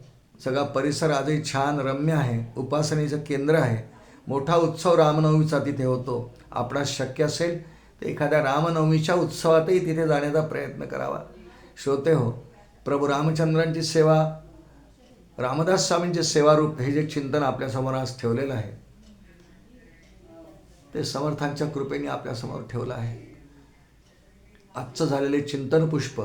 सगळा परिसर आजही छान रम्य आहे. उपासनेचं केंद्र आहे. मोठा उत्सव रामनवमीचा तिथे होतो. आपणास शक्य असेल तर एखाद्या रामनवमीच्या उत्सवातही तिथे जाण्याचा प्रयत्न करावा. श्रोते हो, प्रभू रामचंद्रांची सेवा, रामदास स्वामींचे सेवारूप हे जे चिंतन आपल्यासमोर आज ठेवलेलं आहे ते समर्थांच्या कृपेने आपल्यासमोर ठेवलं आहे. आजचं झालेले चिंतन पुष्प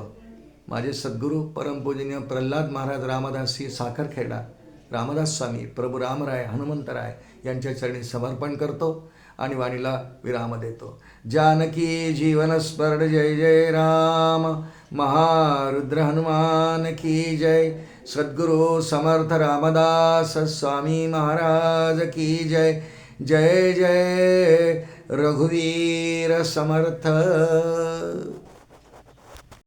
माझे सद्गुरू परमपूजनीय प्रल्हाद महाराज रामदासी साखरखेडा रामदास स्वामी, प्रभू रामराय, हनुमंतराय यांच्या चरणी समर्पण करतो आणि वाणीला विराम देतो. जानकी जीवन स्मरण जय जय राम. महारुद्र हनुमान की जय. सद्गुरु समर्थ रामदास स्वामी महाराज की जय. जय जय रघुवीर समर्थ.